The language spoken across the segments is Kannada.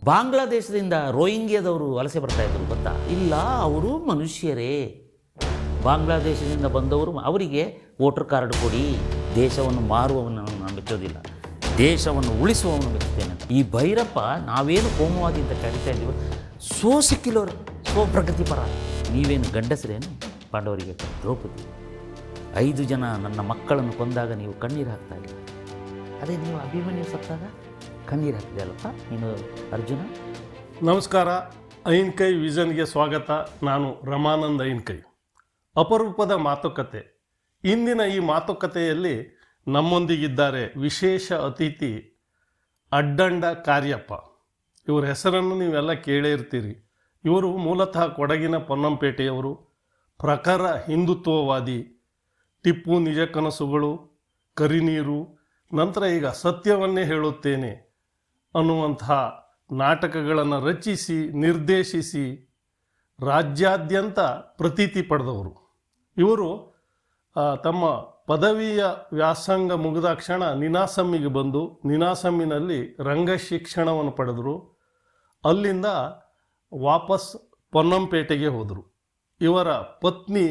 ಬಾಂಗ್ಲಾದೇಶದಿಂದ ರೋಹಿಂಗ್ಯದವರು ವಲಸೆ ಬರ್ತಾಯಿದ್ರು ಗೊತ್ತಾ? ಇಲ್ಲ, ಅವರು ಮನುಷ್ಯರೇ. ಬಾಂಗ್ಲಾದೇಶದಿಂದ ಬಂದವರು, ಅವರಿಗೆ ವೋಟರ್ ಕಾರ್ಡ್ ಕೊಡಿ, ದೇಶವನ್ನು ಮಾರುವವನು ನಾನು ಮೆಚ್ಚೋದಿಲ್ಲ, ದೇಶವನ್ನು ಉಳಿಸುವವನು ಮೆಚ್ಚುತ್ತೇನೆ ಅಂತ. ಈ ಭೈರಪ್ಪ ನಾವೇನು ಕೋಮುವಾದಿ ಅಂತ ಕರಿತಾ ಇದ್ದೀವಿ, ಸೋ ಸೆಕ್ಯುಲರ್, ಸೋ ಪ್ರಗತಿಪರ. ನೀವೇನು ಗಂಡಸರೇನು? ಪಾಂಡವರಿಗೆ ದ್ರೌಪದಿ 5 ಜನ ನನ್ನ ಮಕ್ಕಳನ್ನು ಕೊಂದಾಗ ನೀವು ಕಣ್ಣೀರು ಹಾಕ್ತಾ ಇಲ್ಲ. ಅದೇ ನೀವು ಅಭಿಮನ್ಯು ಸತ್ತಾಗ ಕಣ್ಣೀರು ಹಾಕ್ತಿದೆ ಅಲ್ಲಪ್ಪ ನೀನು ಅರ್ಜುನ. ನಮಸ್ಕಾರ, ಐನ್ಕೈ ವಿಷನ್ಗೆ ಸ್ವಾಗತ. ನಾನು ರಮಾನಂದ್ ಐನ್ಕೈ. ಅಪರೂಪದ ಮಾತುಕತೆ. ಇಂದಿನ ಈ ಮಾತುಕತೆಯಲ್ಲಿ ನಮ್ಮೊಂದಿಗಿದ್ದಾರೆ ವಿಶೇಷ ಅತಿಥಿ ಅಡ್ಡಂಡ ಕಾರ್ಯಪ್ಪ. ಇವರ ಹೆಸರನ್ನು ನೀವೆಲ್ಲ ಕೇಳೇ ಇರ್ತೀರಿ. ಇವರು ಮೂಲತಃ ಕೊಡಗಿನ ಪೊನ್ನಂಪೇಟೆಯವರು, ಪ್ರಖರ ಹಿಂದುತ್ವವಾದಿ, ಟಿಪ್ಪು ನಿಜ ಕನಸುಗಳು, ಕರಿನೀರು, ನಂತರ ಈಗ ಸತ್ಯವನ್ನೇ ಹೇಳುತ್ತೇನೆ ಅನ್ನುವಂತಹ ನಾಟಕಗಳನ್ನು ರಚಿಸಿ ನಿರ್ದೇಶಿಸಿ ರಾಜ್ಯಾದ್ಯಂತ ಪ್ರತೀತಿ ಪಡೆದವರು. ಇವರು ತಮ್ಮ ಪದವಿಯ ವ್ಯಾಸಂಗ ಮುಗಿದ ಕ್ಷಣ ನಿನಾಸಮ್ಮಿಗೆ ಬಂದು ನಿನಾಸಮ್ಮಿನಲ್ಲಿ ರಂಗ ಶಿಕ್ಷಣವನ್ನು ಪಡೆದರು. ಅಲ್ಲಿಂದ ವಾಪಸ್ ಪೊನ್ನಂಪೇಟೆಗೆ ಹೋದರು. ಇವರ ಪತ್ನಿ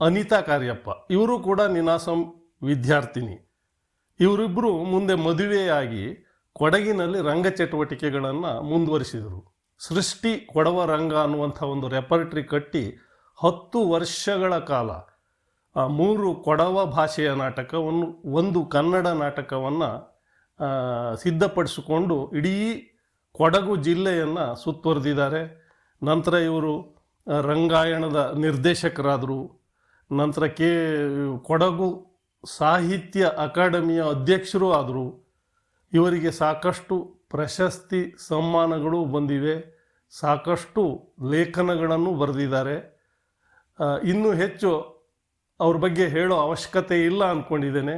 ಅನಿತಾ ಕಾರ್ಯಪ್ಪ, ಇವರು ಕೂಡ ನಿನಾಸಂ ವಿದ್ಯಾರ್ಥಿನಿ. ಇವರಿಬ್ಬರು ಮುಂದೆ ಮದುವೆಯಾಗಿ ಕೊಡಗಿನಲ್ಲಿ ರಂಗ ಚಟುವಟಿಕೆಗಳನ್ನು ಮುಂದುವರಿಸಿದರು. ಸೃಷ್ಟಿ ಕೊಡವ ರಂಗ ಅನ್ನುವಂಥ ಒಂದು ರೆಪರ್ಟ್ರಿ ಕಟ್ಟಿ 10 ವರ್ಷಗಳ ಕಾಲ 3 ಕೊಡವ ಭಾಷೆಯ ನಾಟಕವನ್ನು, 1 ಕನ್ನಡ ನಾಟಕವನ್ನು ಸಿದ್ಧಪಡಿಸಿಕೊಂಡು ಇಡೀ ಕೊಡಗು ಜಿಲ್ಲೆಯನ್ನು ಸುತ್ತುವರೆದಿದ್ದಾರೆ. ನಂತರ ಇವರು ರಂಗಾಯಣದ ನಿರ್ದೇಶಕರಾದರು. ನಂತರ ಕೊಡಗು ಸಾಹಿತ್ಯ ಅಕಾಡೆಮಿಯ ಅಧ್ಯಕ್ಷರೂ ಆದರು. ಇವರಿಗೆ ಸಾಕಷ್ಟು ಪ್ರಶಸ್ತಿ ಸಮ್ಮಾನಗಳು ಬಂದಿವೆ, ಸಾಕಷ್ಟು ಲೇಖನಗಳನ್ನು ಬರೆದಿದ್ದಾರೆ. ಇನ್ನೂ ಹೆಚ್ಚು ಅವ್ರ ಬಗ್ಗೆ ಹೇಳೋ ಅವಶ್ಯಕತೆ ಇಲ್ಲ ಅಂದ್ಕೊಂಡಿದ್ದೇನೆ.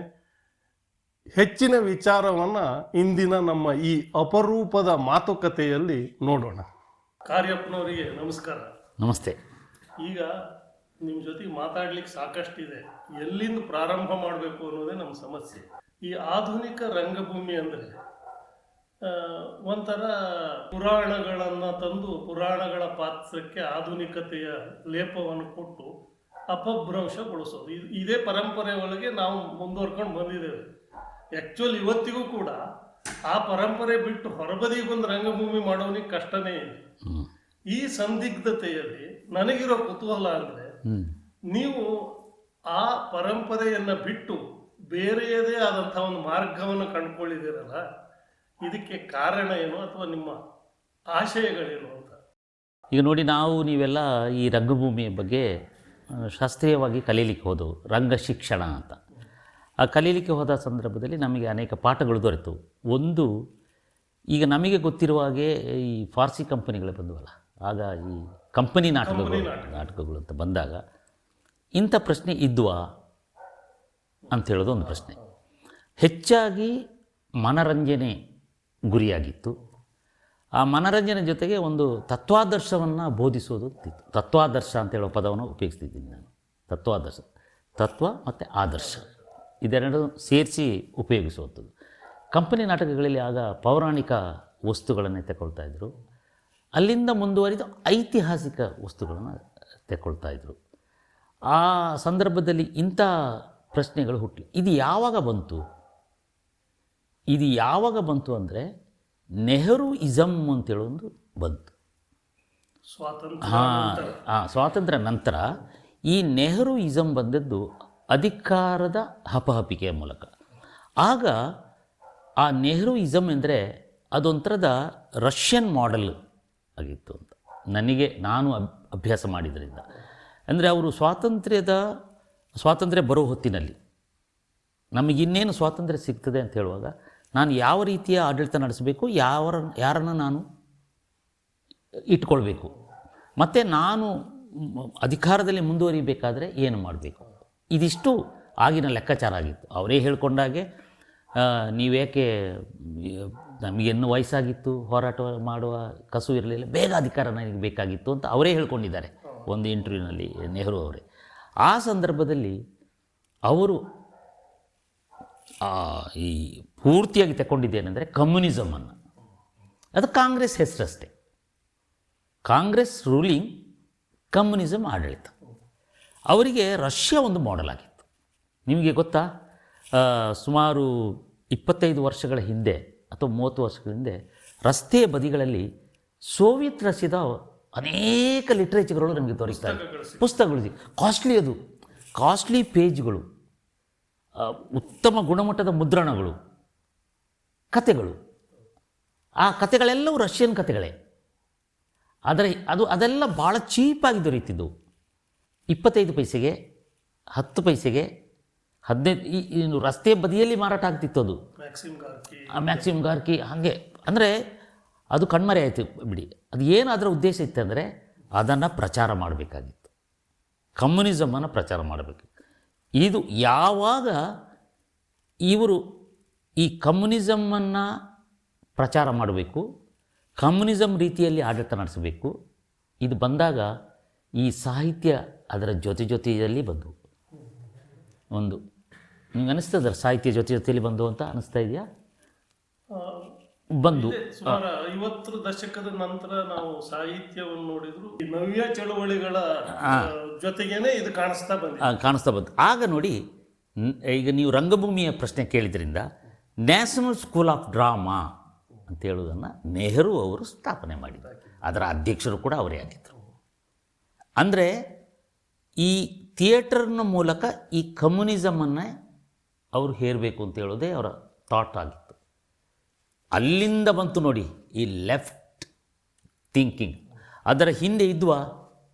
ಹೆಚ್ಚಿನ ವಿಚಾರವನ್ನು ಇಂದಿನ ನಮ್ಮ ಈ ಅಪರೂಪದ ಮಾತುಕತೆಯಲ್ಲಿ ನೋಡೋಣ. ಕಾರ್ಯಪ್ಪನವರಿಗೆ ನಮಸ್ಕಾರ. ನಮಸ್ತೆ. ಈಗ ನಿಮ್ಮ ಜೊತೆ ಮಾತಾಡ್ಲಿಕ್ಕೆ ಸಾಕಷ್ಟಿದೆ. ಎಲ್ಲಿಂದ ಪ್ರಾರಂಭ ಮಾಡಬೇಕು ಅನ್ನೋದೇ ನಮ್ಮ ಸಮಸ್ಯೆ. ಈ ಆಧುನಿಕ ರಂಗಭೂಮಿ ಅಂದರೆ ಒಂಥರ ಪುರಾಣಗಳನ್ನು ತಂದು ಪುರಾಣಗಳ ಪಾತ್ರಕ್ಕೆ ಆಧುನಿಕತೆಯ ಲೇಪವನ್ನು ಕೊಟ್ಟು ಅಪಭ್ರಂಶಗೊಳಿಸೋದು, ಇದೇ ಪರಂಪರೆ ಒಳಗೆ ನಾವು ಮುಂದುವರ್ಕೊಂಡು ಬಂದಿದ್ದೇವೆ. ಆ್ಯಕ್ಚುಲಿ ಇವತ್ತಿಗೂ ಕೂಡ ಆ ಪರಂಪರೆ ಬಿಟ್ಟು ಹೊರಬದಿಗೆ ಬಂದು ರಂಗಭೂಮಿ ಮಾಡೋನಿಗೆ ಕಷ್ಟನೇ ಇದೆ. ಈ ಸಂದಿಗ್ಧತೆಯಲ್ಲಿ ನನಗಿರೋ ಕುತೂಹಲ ಅಂದರೆ, ನೀವು ಆ ಪರಂಪರೆಯನ್ನು ಬಿಟ್ಟು ಬೇರೆಯದೇ ಆದಂಥ ಒಂದು ಮಾರ್ಗವನ್ನು ಕಂಡುಕೊಳ್ಳಿದ್ದೀರಲ್ಲ, ಇದಕ್ಕೆ ಕಾರಣ ಏನು ಅಥವಾ ನಿಮ್ಮ ಆಶಯಗಳೇನು ಅಂತ? ಈಗ ನೋಡಿ, ನೀವೆಲ್ಲ ಈ ರಂಗಭೂಮಿಯ ಬಗ್ಗೆ ಶಾಸ್ತ್ರೀಯವಾಗಿ ಕಲೀಲಿಕ್ಕೆ ಹೋದವು, ರಂಗ ಶಿಕ್ಷಣ ಅಂತ. ಆ ಕಲೀಲಿಕ್ಕೆ ಹೋದ ಸಂದರ್ಭದಲ್ಲಿ ನಮಗೆ ಅನೇಕ ಪಾಠಗಳು ದೊರೆತು. ಒಂದು, ಈಗ ನಮಗೆ ಗೊತ್ತಿರುವ ಹಾಗೆ ಈ ಫಾರ್ಸಿ ಕಂಪನಿಗಳು ಬಂದವಲ್ಲ, ಆಗ ಈ ಕಂಪನಿ ನಾಟಕಗಳು ಅಂತ ಬಂದಾಗ ಇಂಥ ಪ್ರಶ್ನೆ ಇದ್ವಾ ಅಂಥೇಳೋದು ಒಂದು ಪ್ರಶ್ನೆ. ಹೆಚ್ಚಾಗಿ ಮನರಂಜನೆ ಗುರಿಯಾಗಿತ್ತು. ಆ ಮನರಂಜನೆ ಜೊತೆಗೆ ಒಂದು ತತ್ವಾದರ್ಶವನ್ನು ಬೋಧಿಸೋದು ಅಂತಿತ್ತು. ತತ್ವಾದರ್ಶ ಅಂತ ಹೇಳೋ ಪದವನ್ನು ಉಪಯೋಗಿಸ್ತಿದ್ದೀನಿ ನಾನು. ತತ್ವಾದರ್ಶ, ತತ್ವ ಮತ್ತು ಆದರ್ಶ ಇದೆರಡು ಸೇರಿಸಿ ಉಪಯೋಗಿಸುವಂಥದ್ದು. ಕಂಪನಿ ನಾಟಕಗಳಲ್ಲಿ ಆಗ ಪೌರಾಣಿಕ ವಸ್ತುಗಳನ್ನೇ ತಗೊಳ್ತಾಯಿದ್ರು. ಅಲ್ಲಿಂದ ಮುಂದುವರಿದು ಐತಿಹಾಸಿಕ ವಸ್ತುಗಳನ್ನು ತಗೊಳ್ತಾಯಿದ್ರು. ಆ ಸಂದರ್ಭದಲ್ಲಿ ಇಂಥ ಪ್ರಶ್ನೆಗಳು ಹುಟ್ಟಲಿ. ಇದು ಯಾವಾಗ ಬಂತು ಅಂದರೆ ನೆಹರು ಇಸಮ್ ಅಂತೇಳೊಂದು ಬಂತು. ಸ್ವಾತಂತ್ರ್ಯ ನಂತರ ಈ ನೆಹರು ಇಸಮ್ ಬಂದದ್ದು ಅಧಿಕಾರದ ಹಪಹಪಿಕೆಯ ಮೂಲಕ. ಆಗ ಆ ನೆಹರು ಇಸಮ್ ಅಂದರೆ ಅದೊಂಥರದ ರಷ್ಯನ್ ಮಾಡೆಲ್ ಆಗಿತ್ತು ಅಂತ ನಾನು ಅಭ್ಯಾಸ ಮಾಡಿದ್ರಿಂದ. ಅಂದರೆ ಅವರು ಸ್ವಾತಂತ್ರ್ಯ ಬರೋ ಹೊತ್ತಿನಲ್ಲಿ ನಮಗಿನ್ನೇನು ಸ್ವಾತಂತ್ರ್ಯ ಸಿಗ್ತದೆ ಅಂತ ಹೇಳುವಾಗ ನಾನು ಯಾವ ರೀತಿಯ ಆಡಳಿತ ನಡೆಸಬೇಕು, ಯಾರನ್ನು ನಾನು ಇಟ್ಕೊಳ್ಬೇಕು, ಮತ್ತು ನಾನು ಅಧಿಕಾರದಲ್ಲಿ ಮುಂದುವರಿಬೇಕಾದ್ರೆ ಏನು ಮಾಡಬೇಕು, ಇದಿಷ್ಟು ಆಗಿನ ಲೆಕ್ಕಾಚಾರ ಆಗಿತ್ತು. ಅವರೇ ಹೇಳ್ಕೊಂಡಾಗೆ ನೀವೇಕೆ, ನಮಗಿನ್ನೂ ವಯಸ್ಸಾಗಿತ್ತು, ಹೋರಾಟ ಮಾಡುವ ಕಸು ಇರಲಿಲ್ಲ, ಬೇಗ ಅಧಿಕಾರ ನನಗೆ ಬೇಕಾಗಿತ್ತು ಅಂತ ಅವರೇ ಹೇಳ್ಕೊಂಡಿದ್ದಾರೆ ಒಂದು ಇಂಟರ್ವ್ಯೂನಲ್ಲಿ, ನೆಹರು ಅವರೇ. ಆ ಸಂದರ್ಭದಲ್ಲಿ ಅವರು ಈ ಪೂರ್ತಿಯಾಗಿ ತಗೊಂಡಿದ್ದೇನೆಂದರೆ ಕಮ್ಯುನಿಸಮನ್ನು. ಅದು ಕಾಂಗ್ರೆಸ್ ಹೆಸರಷ್ಟೇ. ಕಾಂಗ್ರೆಸ್ ರೂಲಿಂಗ್, ಕಮ್ಯುನಿಸಮ್ ಆಡಳಿತ. ಅವರಿಗೆ ರಷ್ಯಾ ಒಂದು ಮಾಡೆಲ್ ಆಗಿತ್ತು. ನಿಮಗೆ ಗೊತ್ತಾ, ಸುಮಾರು 25 ವರ್ಷಗಳ ಹಿಂದೆ ಅಥವಾ 30 ವರ್ಷಗಳ ಹಿಂದೆ ರಸ್ತೆಯ ಬದಿಗಳಲ್ಲಿ ಸೋವಿಯತ್ ರಷ್ಯಾದ ಅನೇಕ ಲಿಟ್ರೇಚರ್ಗಳು ನಮಗೆ ದೊರಕ್ತಾ ಇದೆ. ಪುಸ್ತಕಗಳು ಕಾಸ್ಟ್ಲಿ, ಅದು ಕಾಸ್ಟ್ಲಿ ಪೇಜ್ಗಳು, ಉತ್ತಮ ಗುಣಮಟ್ಟದ ಮುದ್ರಣಗಳು, ಕತೆಗಳು. ಆ ಕತೆಗಳೆಲ್ಲವೂ ರಷ್ಯನ್ ಕತೆಗಳೇ. ಆದರೆ ಅದೆಲ್ಲ ಭಾಳ ಚೀಪಾಗಿ ದೊರೆಯುತ್ತಿದ್ದು. 25 ಪೈಸೆಗೆ, 10 ಪೈಸೆಗೆ, 15 ರಸ್ತೆ ಬದಿಯಲ್ಲಿ ಮಾರಾಟ ಆಗ್ತಿತ್ತು ಅದು. ಮ್ಯಾಕ್ಸಿಮ್ ಗಾರ್ಕಿ ಹಾಗೆ. ಅಂದರೆ ಅದು ಕಣ್ಮರೆ ಆಯಿತು ಬಿಡಿ. ಅದು ಏನು ಅದರ ಉದ್ದೇಶ ಇತ್ತು ಅಂದರೆ ಅದನ್ನು ಪ್ರಚಾರ ಮಾಡಬೇಕಾಗಿತ್ತು, ಕಮ್ಯುನಿಸಮನ್ನು ಪ್ರಚಾರ ಮಾಡಬೇಕು. ಇದು ಯಾವಾಗ ಇವರು ಈ ಕಮ್ಯುನಿಸಮನ್ನು ಪ್ರಚಾರ ಮಾಡಬೇಕು, ಕಮ್ಯುನಿಸಮ್ ರೀತಿಯಲ್ಲಿ ಆಡಳಿತ ನಡೆಸಬೇಕು, ಇದು ಬಂದಾಗ ಈ ಸಾಹಿತ್ಯ ಅದರ ಜೊತೆಯಲ್ಲಿ ಬಂದು ಒಂದು ನಿಮ್ಗೆ ಅನಿಸ್ತದ ಸಾಹಿತ್ಯ ಜೊತೆಯಲ್ಲಿ ಬಂದು ಅಂತ ಅನಿಸ್ತಾ ಇದೆಯಾ? ಬಂದು ಸುಮಾರು 50 ದಶಕದ ನಂತರ ನಾವು ಸಾಹಿತ್ಯವನ್ನು ನೋಡಿದ್ರು ಈ ನವ್ಯ ಚಳವಳಿಗಳ ಜೊತೆಗೇನೆ ಇದು ಕಾಣಿಸ್ತಾ ಬಂತು. ಆಗ ನೋಡಿ, ಈಗ ನೀವು ರಂಗಭೂಮಿಯ ಪ್ರಶ್ನೆ ಕೇಳಿದ್ರಿಂದ ನ್ಯಾಷನಲ್ ಸ್ಕೂಲ್ ಆಫ್ ಡ್ರಾಮಾ ಅಂತ ಹೇಳುವುದನ್ನು ನೆಹರು ಅವರು ಸ್ಥಾಪನೆ ಮಾಡಿದರು. ಅದರ ಅಧ್ಯಕ್ಷರು ಕೂಡ ಅವರೇ ಆಗಿದ್ದರು. ಅಂದರೆ ಈ ಥಿಯೇಟರ್ನ ಮೂಲಕ ಈ ಕಮ್ಯುನಿಸಮನ್ನೇ ಅವರು ಹೇರಬೇಕು ಅಂತ ಹೇಳೋದೇ ಅವರ ಥಾಟ್ ಆಗಿತ್ತು. ಅಲ್ಲಿಂದ ಬಂತು ನೋಡಿ ಈ ಲೆಫ್ಟ್ ಥಿಂಕಿಂಗ್. ಅದರ ಹಿಂದೆ ಇದ್ವಾ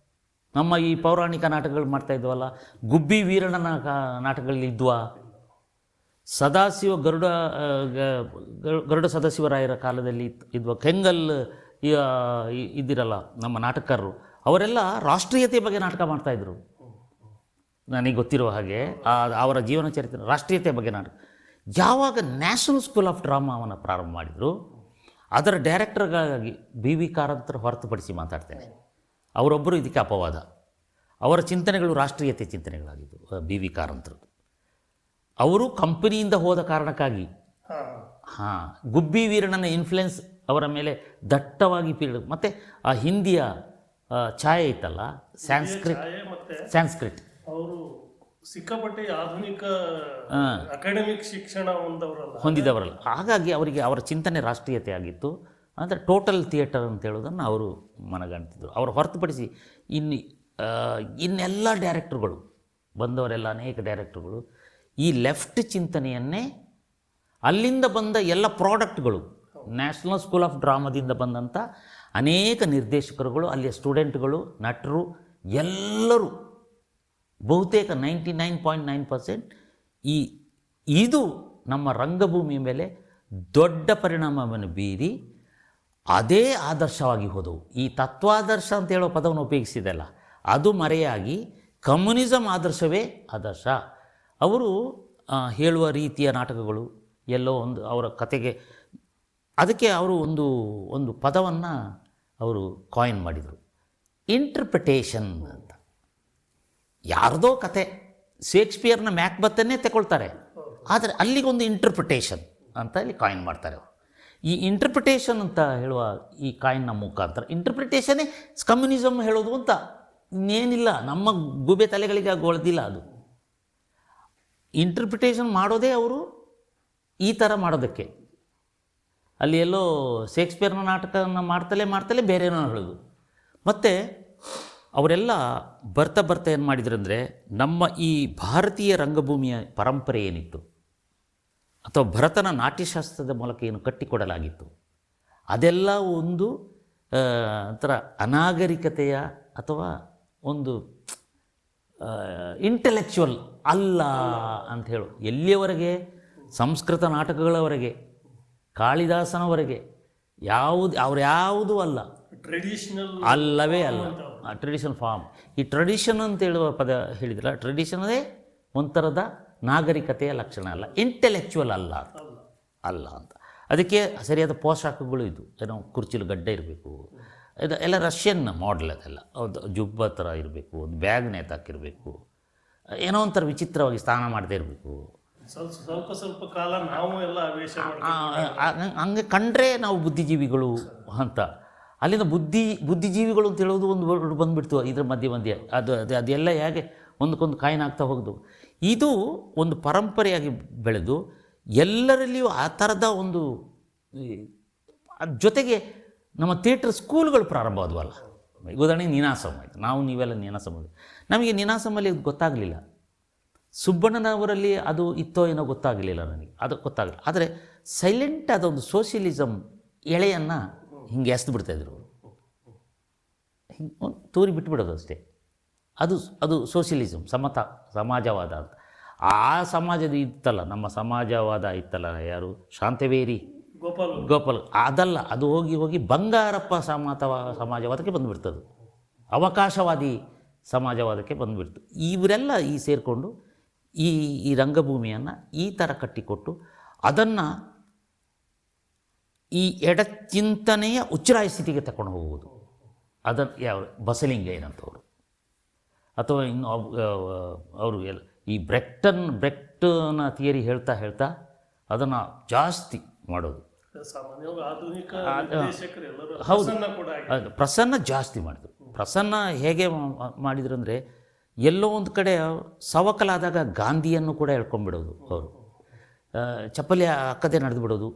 ನಮ್ಮ ಈ ಪೌರಾಣಿಕ ನಾಟಕಗಳು ಮಾಡ್ತಾ ಇದ್ವಲ್ಲ, ಗುಬ್ಬಿ ವೀರಣ್ಣನ ನಾಟಕಗಳಲ್ಲಿ ಇದ್ವಾ, ಸದಾಶಿವ ಗರುಡ ಸದಾಶಿವರಾಯರ ಕಾಲದಲ್ಲಿ ಇದ್ವಾ, ಕೆಂಗಲ್ ಇದ್ದಿರಲ್ಲ ನಮ್ಮ ನಾಟಕಕಾರರು, ಅವರೆಲ್ಲ ರಾಷ್ಟ್ರೀಯತೆ ಬಗ್ಗೆ ನಾಟಕ ಮಾಡ್ತಾಯಿದ್ರು. ನನಗೆ ಗೊತ್ತಿರುವ ಹಾಗೆ ಅವರ ಜೀವನ ಚರಿತ್ರೆ ರಾಷ್ಟ್ರೀಯತೆ ಬಗ್ಗೆ ನಾಟಕ. ಯಾವಾಗ ನ್ಯಾಷನಲ್ ಸ್ಕೂಲ್ ಆಫ್ ಡ್ರಾಮಾವನ್ನು ಪ್ರಾರಂಭ ಮಾಡಿದರು, ಅದರ ಡೈರೆಕ್ಟರ್ಗಾಗಿ BV ಕಾರಂತರು ಹೊರತುಪಡಿಸಿ ಮಾತಾಡ್ತೇನೆ. ಅವರೊಬ್ಬರು ಇದಕ್ಕೆ ಅಪವಾದ. ಅವರ ಚಿಂತನೆಗಳು ರಾಷ್ಟ್ರೀಯತೆ ಚಿಂತನೆಗಳಾಗಿದ್ದವು. BV ಕಾರಂತರು ಅವರು ಕಂಪನಿಯಿಂದ ಹೋದ ಕಾರಣಕ್ಕಾಗಿ ಗುಬ್ಬಿ ವೀರಣ್ಣನ ಇನ್ಫ್ಲುಯೆನ್ಸ್ ಅವರ ಮೇಲೆ ದಟ್ಟವಾಗಿ ಮತ್ತು ಆ ಹಿಂದಿಯ ಛಾಯೆ ಇತ್ತಲ್ಲ, ಸ್ಯಾನ್ಸ್ಕ್ರಿಟ್ ಅವರು ಸಿಕ್ಕಾಪಟ್ಟೆ ಆಧುನಿಕ ಅಕಾಡೆಮಿಕ್ ಶಿಕ್ಷಣ ಹೊಂದಿದವರಲ್ಲ. ಹಾಗಾಗಿ ಅವರಿಗೆ ಅವರ ಚಿಂತನೆ ರಾಷ್ಟ್ರೀಯತೆ ಆಗಿತ್ತು. ಅಂದರೆ ಟೋಟಲ್ ಥಿಯೇಟರ್ ಅಂತ ಹೇಳೋದನ್ನು ಅವರು ಮನಗಂತಿದ್ರು. ಅವರು ಹೊರತುಪಡಿಸಿ ಇನ್ನೆಲ್ಲ ಡೈರೆಕ್ಟರ್ಗಳು ಬಂದವರೆಲ್ಲ, ಅನೇಕ ಡೈರೆಕ್ಟರ್ಗಳು ಈ ಲೆಫ್ಟ್ ಚಿಂತನೆಯನ್ನೇ, ಅಲ್ಲಿಂದ ಬಂದ ಎಲ್ಲ ಪ್ರಾಡಕ್ಟ್ಗಳು, ನ್ಯಾಷನಲ್ ಸ್ಕೂಲ್ ಆಫ್ ಡ್ರಾಮಾದಿಂದ ಬಂದಂಥ ಅನೇಕ ನಿರ್ದೇಶಕರುಗಳು, ಅಲ್ಲಿಯ ಸ್ಟೂಡೆಂಟ್ಗಳು, ನಟರು ಎಲ್ಲರೂ ಬಹುತೇಕ 99.9% ಇದು ನಮ್ಮ ರಂಗಭೂಮಿಯ ಮೇಲೆ ದೊಡ್ಡ ಪರಿಣಾಮವನ್ನು ಬೀರಿ ಅದೇ ಆದರ್ಶವಾಗಿ ಹೋದವು. ಈ ತತ್ವಾದರ್ಶ ಅಂತ ಹೇಳೋ ಪದವನ್ನು ಉಪಯೋಗಿಸಿದೆಲ್ಲ ಅದು ಮರೆಯಾಗಿ ಕಮ್ಯುನಿಸಮ್ ಆದರ್ಶವೇ ಆದರ್ಶ. ಅವರು ಹೇಳುವ ರೀತಿಯ ನಾಟಕಗಳು ಎಲ್ಲೋ ಒಂದು ಅವರ ಕತೆಗೆ, ಅದಕ್ಕೆ ಅವರು ಒಂದು ಪದವನ್ನು ಅವರು ಕಾಯಿನ್ ಮಾಡಿದರು, ಇಂಟರ್ಪ್ರಿಟೇಷನ್ ಅಂತ. ಯಾರ್ದೋ ಕತೆ, ಶೇಕ್ಸ್ಪಿಯರ್ನ ಮ್ಯಾಕ್ಬೆತ್ತನ್ನೇ ತಗೊಳ್ತಾರೆ, ಆದರೆ ಅಲ್ಲಿಗೊಂದು ಇಂಟರ್ಪ್ರಿಟೇಷನ್ ಅಂತ ಇಲ್ಲಿ ಕಾಯಿನ್ ಮಾಡ್ತಾರೆ ಅವರು. ಈ ಇಂಟರ್ಪ್ರಿಟೇಷನ್ ಅಂತ ಹೇಳುವ ಈ ಕಾಯಿನ್ನ ಮುಖಾಂತರ ಇಂಟರ್ಪ್ರಿಟೇಷನ್ನೇ ಕಮ್ಯುನಿಸಮ್ ಹೇಳೋದು ಅಂತ ಇನ್ನೇನಿಲ್ಲ, ನಮ್ಮ ಗೂಬೆ ತಲೆಗಳಿಗೆ ಗೊಳ್ದಿಲ್ಲ. ಅದು ಇಂಟರ್ಪ್ರಿಟೇಷನ್ ಮಾಡೋದೇ ಅವರು ಈ ಥರ ಮಾಡೋದಕ್ಕೆ. ಅಲ್ಲಿ ಎಲ್ಲೋ ಶೇಕ್ಸ್ಪಿಯರ್ನ ನಾಟಕವನ್ನು ಮಾಡ್ತಲೇ ಬೇರೆನೋ ಹೇಳೋದು. ಮತ್ತು ಅವರೆಲ್ಲ ಬರ್ತಾ ಏನು ಮಾಡಿದ್ರಂದರೆ, ನಮ್ಮ ಈ ಭಾರತೀಯ ರಂಗಭೂಮಿಯ ಪರಂಪರೆ ಏನಿತ್ತು ಅಥವಾ ಭರತನ ನಾಟ್ಯಶಾಸ್ತ್ರದ ಮೂಲಕ ಏನು ಕಟ್ಟಿಕೊಡಲಾಗಿತ್ತು, ಅದೆಲ್ಲ ಒಂದು ಒಂಥರ ಅನಾಗರಿಕತೆಯ ಅಥವಾ ಒಂದು ಇಂಟೆಲೆಕ್ಚುವಲ್ ಅಲ್ಲ ಅಂತ ಹೇಳು. ಎಲ್ಲಿಯವರೆಗೆ? ಸಂಸ್ಕೃತ ನಾಟಕಗಳವರೆಗೆ, ಕಾಳಿದಾಸನವರೆಗೆ ಯಾವುದೂ ಅಲ್ಲ, ಟ್ರೆಡಿಷನಲ್ ಅಲ್ಲವೇ ಅಲ್ಲ. Tradition form. ಈ ಟ್ರೆಡಿಷನ್ ಅಂತ ಹೇಳುವ ಪದ ಹೇಳಿದ್ರಲ್ಲ, ಟ್ರೆಡಿಷನದೇ ಒಂಥರದ ನಾಗರಿಕತೆಯ ಲಕ್ಷಣ ಅಲ್ಲ, ಇಂಟೆಲೆಕ್ಚುವಲ್ ಅಲ್ಲ ಅಂತ. ಅದಕ್ಕೆ ಸರಿಯಾದ ಪೋಷಾಕಗಳು ಇದು, ಏನೋ ಕುರ್ಚಿಲು ಗಡ್ಡೆ ಇರಬೇಕು, ಇದು ಎಲ್ಲ ರಷ್ಯನ್ ಮಾಡೆಲ್. ಅದೆಲ್ಲ ಹೌದು, ಜುಬ್ಬ ಥರ ಇರಬೇಕು, ಒಂದು ಬ್ಯಾಗ್ ನೇತಾಕಿರಬೇಕು, ಏನೋ ಒಂಥರ ವಿಚಿತ್ರವಾಗಿ ಸ್ನಾನ ಮಾಡದೇ ಇರಬೇಕು, ಸ್ವಲ್ಪ ಸ್ವಲ್ಪ ಕಾಲ ನಾವು ಎಲ್ಲ ಆವೇಶ ಮಾಡ್ಕೊಂಡು ಹಂಗೆ ಕಂಡ್ರೆ ನಾವು ಬುದ್ಧಿಜೀವಿಗಳು ಅಂತ. ಅಲ್ಲಿಂದ ಬುದ್ಧಿಜೀವಿಗಳು ಅಂತ ಹೇಳೋದು ಒಂದು ವರ್ಡ್ ಬಂದುಬಿಡ್ತು ಇದ್ರ ಮಧ್ಯೆ ಅದೆಲ್ಲ ಹೇಗೆ ಒಂದಕ್ಕೊಂದು ಕಾಯಿನ ಆಗ್ತಾ ಹೋಗೋದು. ಇದು ಒಂದು ಪರಂಪರೆಯಾಗಿ ಬೆಳೆದು ಎಲ್ಲರಲ್ಲಿಯೂ ಆ ಥರದ ಒಂದು ಅದ್ರ ಜೊತೆಗೆ ನಮ್ಮ ಥಿಯೇಟ್ರ್ ಸ್ಕೂಲ್ಗಳು ಪ್ರಾರಂಭವಾದವಲ್ಲ. ಉದಾಹರಣೆಗೆ ನೀನಾಸಂ ಆಯಿತು, ನೀವೆಲ್ಲ ನೀನಾಸಂ ಹೋಗಿ, ನಮಗೆ ನೀನಾಸಮಲ್ಲಿ ಗೊತ್ತಾಗಲಿಲ್ಲ. ಸುಬ್ಬಣ್ಣನವರಲ್ಲಿ ಅದು ಇತ್ತೋ ಏನೋ ಗೊತ್ತಾಗಲಿಲ್ಲ ನನಗೆ, ಅದು ಗೊತ್ತಾಗಲಿಲ್ಲ. ಆದರೆ ಸೈಲೆಂಟ್ ಆದ ಒಂದು ಸೋಷಿಯಲಿಸಮ್ ಎಳೆಯನ್ನು ಹಿಂಗೆ ಎಸ್ದು ಬಿಡ್ತಾಯಿದ್ರು, ಹಿಂಗೆ ತೋರಿ ಬಿಟ್ಬಿಡೋದು ಅಷ್ಟೇ. ಅದು ಸೋಷಿಯಲಿಸಮ್, ಸಮಾಜವಾದ ಅಂತ. ಆ ಸಮಾಜದ ಇತ್ತಲ್ಲ, ನಮ್ಮ ಸಮಾಜವಾದ ಇತ್ತಲ್ಲ, ಯಾರು ಶಾಂತವೇರಿ ಗೋಪಾಲ್, ಅದಲ್ಲ, ಅದು ಹೋಗಿ ಬಂಗಾರಪ್ಪ ಸಮಾಜವಾದಕ್ಕೆ ಬಂದುಬಿಡ್ತದೆ, ಅವಕಾಶವಾದಿ ಸಮಾಜವಾದಕ್ಕೆ ಬಂದುಬಿಡ್ತು. ಇವರೆಲ್ಲ ಸೇರಿಕೊಂಡು ಈ ರಂಗಭೂಮಿಯನ್ನು ಈ ಥರ ಕಟ್ಟಿಕೊಟ್ಟು ಅದನ್ನು ಈ ಎಡಚಿಂತನೆಯ ಉಚ್ಚರಾಯ ಸ್ಥಿತಿಗೆ ತಗೊಂಡು ಹೋಗುವುದು. ಅದನ್ನು ಯಾವ ಬಸಲಿಂಗಯ್ಯನಂತವರು ಅಥವಾ ಇನ್ನು ಅವರು ಎಲ್ಲ ಈ ಬ್ರೆಕ್ಟನ ಥಿಯರಿ ಹೇಳ್ತಾ ಅದನ್ನು ಜಾಸ್ತಿ ಮಾಡೋದು. ಸಾಮಾನ್ಯವಾಗಿ ಆಧುನಿಕ ಹೌದು, ಪ್ರಸನ್ನ ಜಾಸ್ತಿ ಮಾಡಿದ್ರು. ಪ್ರಸನ್ನ ಹೇಗೆ ಮಾಡಿದ್ರು ಅಂದರೆ, ಎಲ್ಲೋ ಒಂದು ಕಡೆ ಸವಕಲಾದಾಗ ಗಾಂಧಿಯನ್ನು ಕೂಡ ಹೇಳ್ಕೊಂಡ್ಬಿಡೋದು ಅವರು, ಚಪ್ಪಲಿ ಅಕ್ಕದೆ ನಡೆದು ಬಿಡೋದು,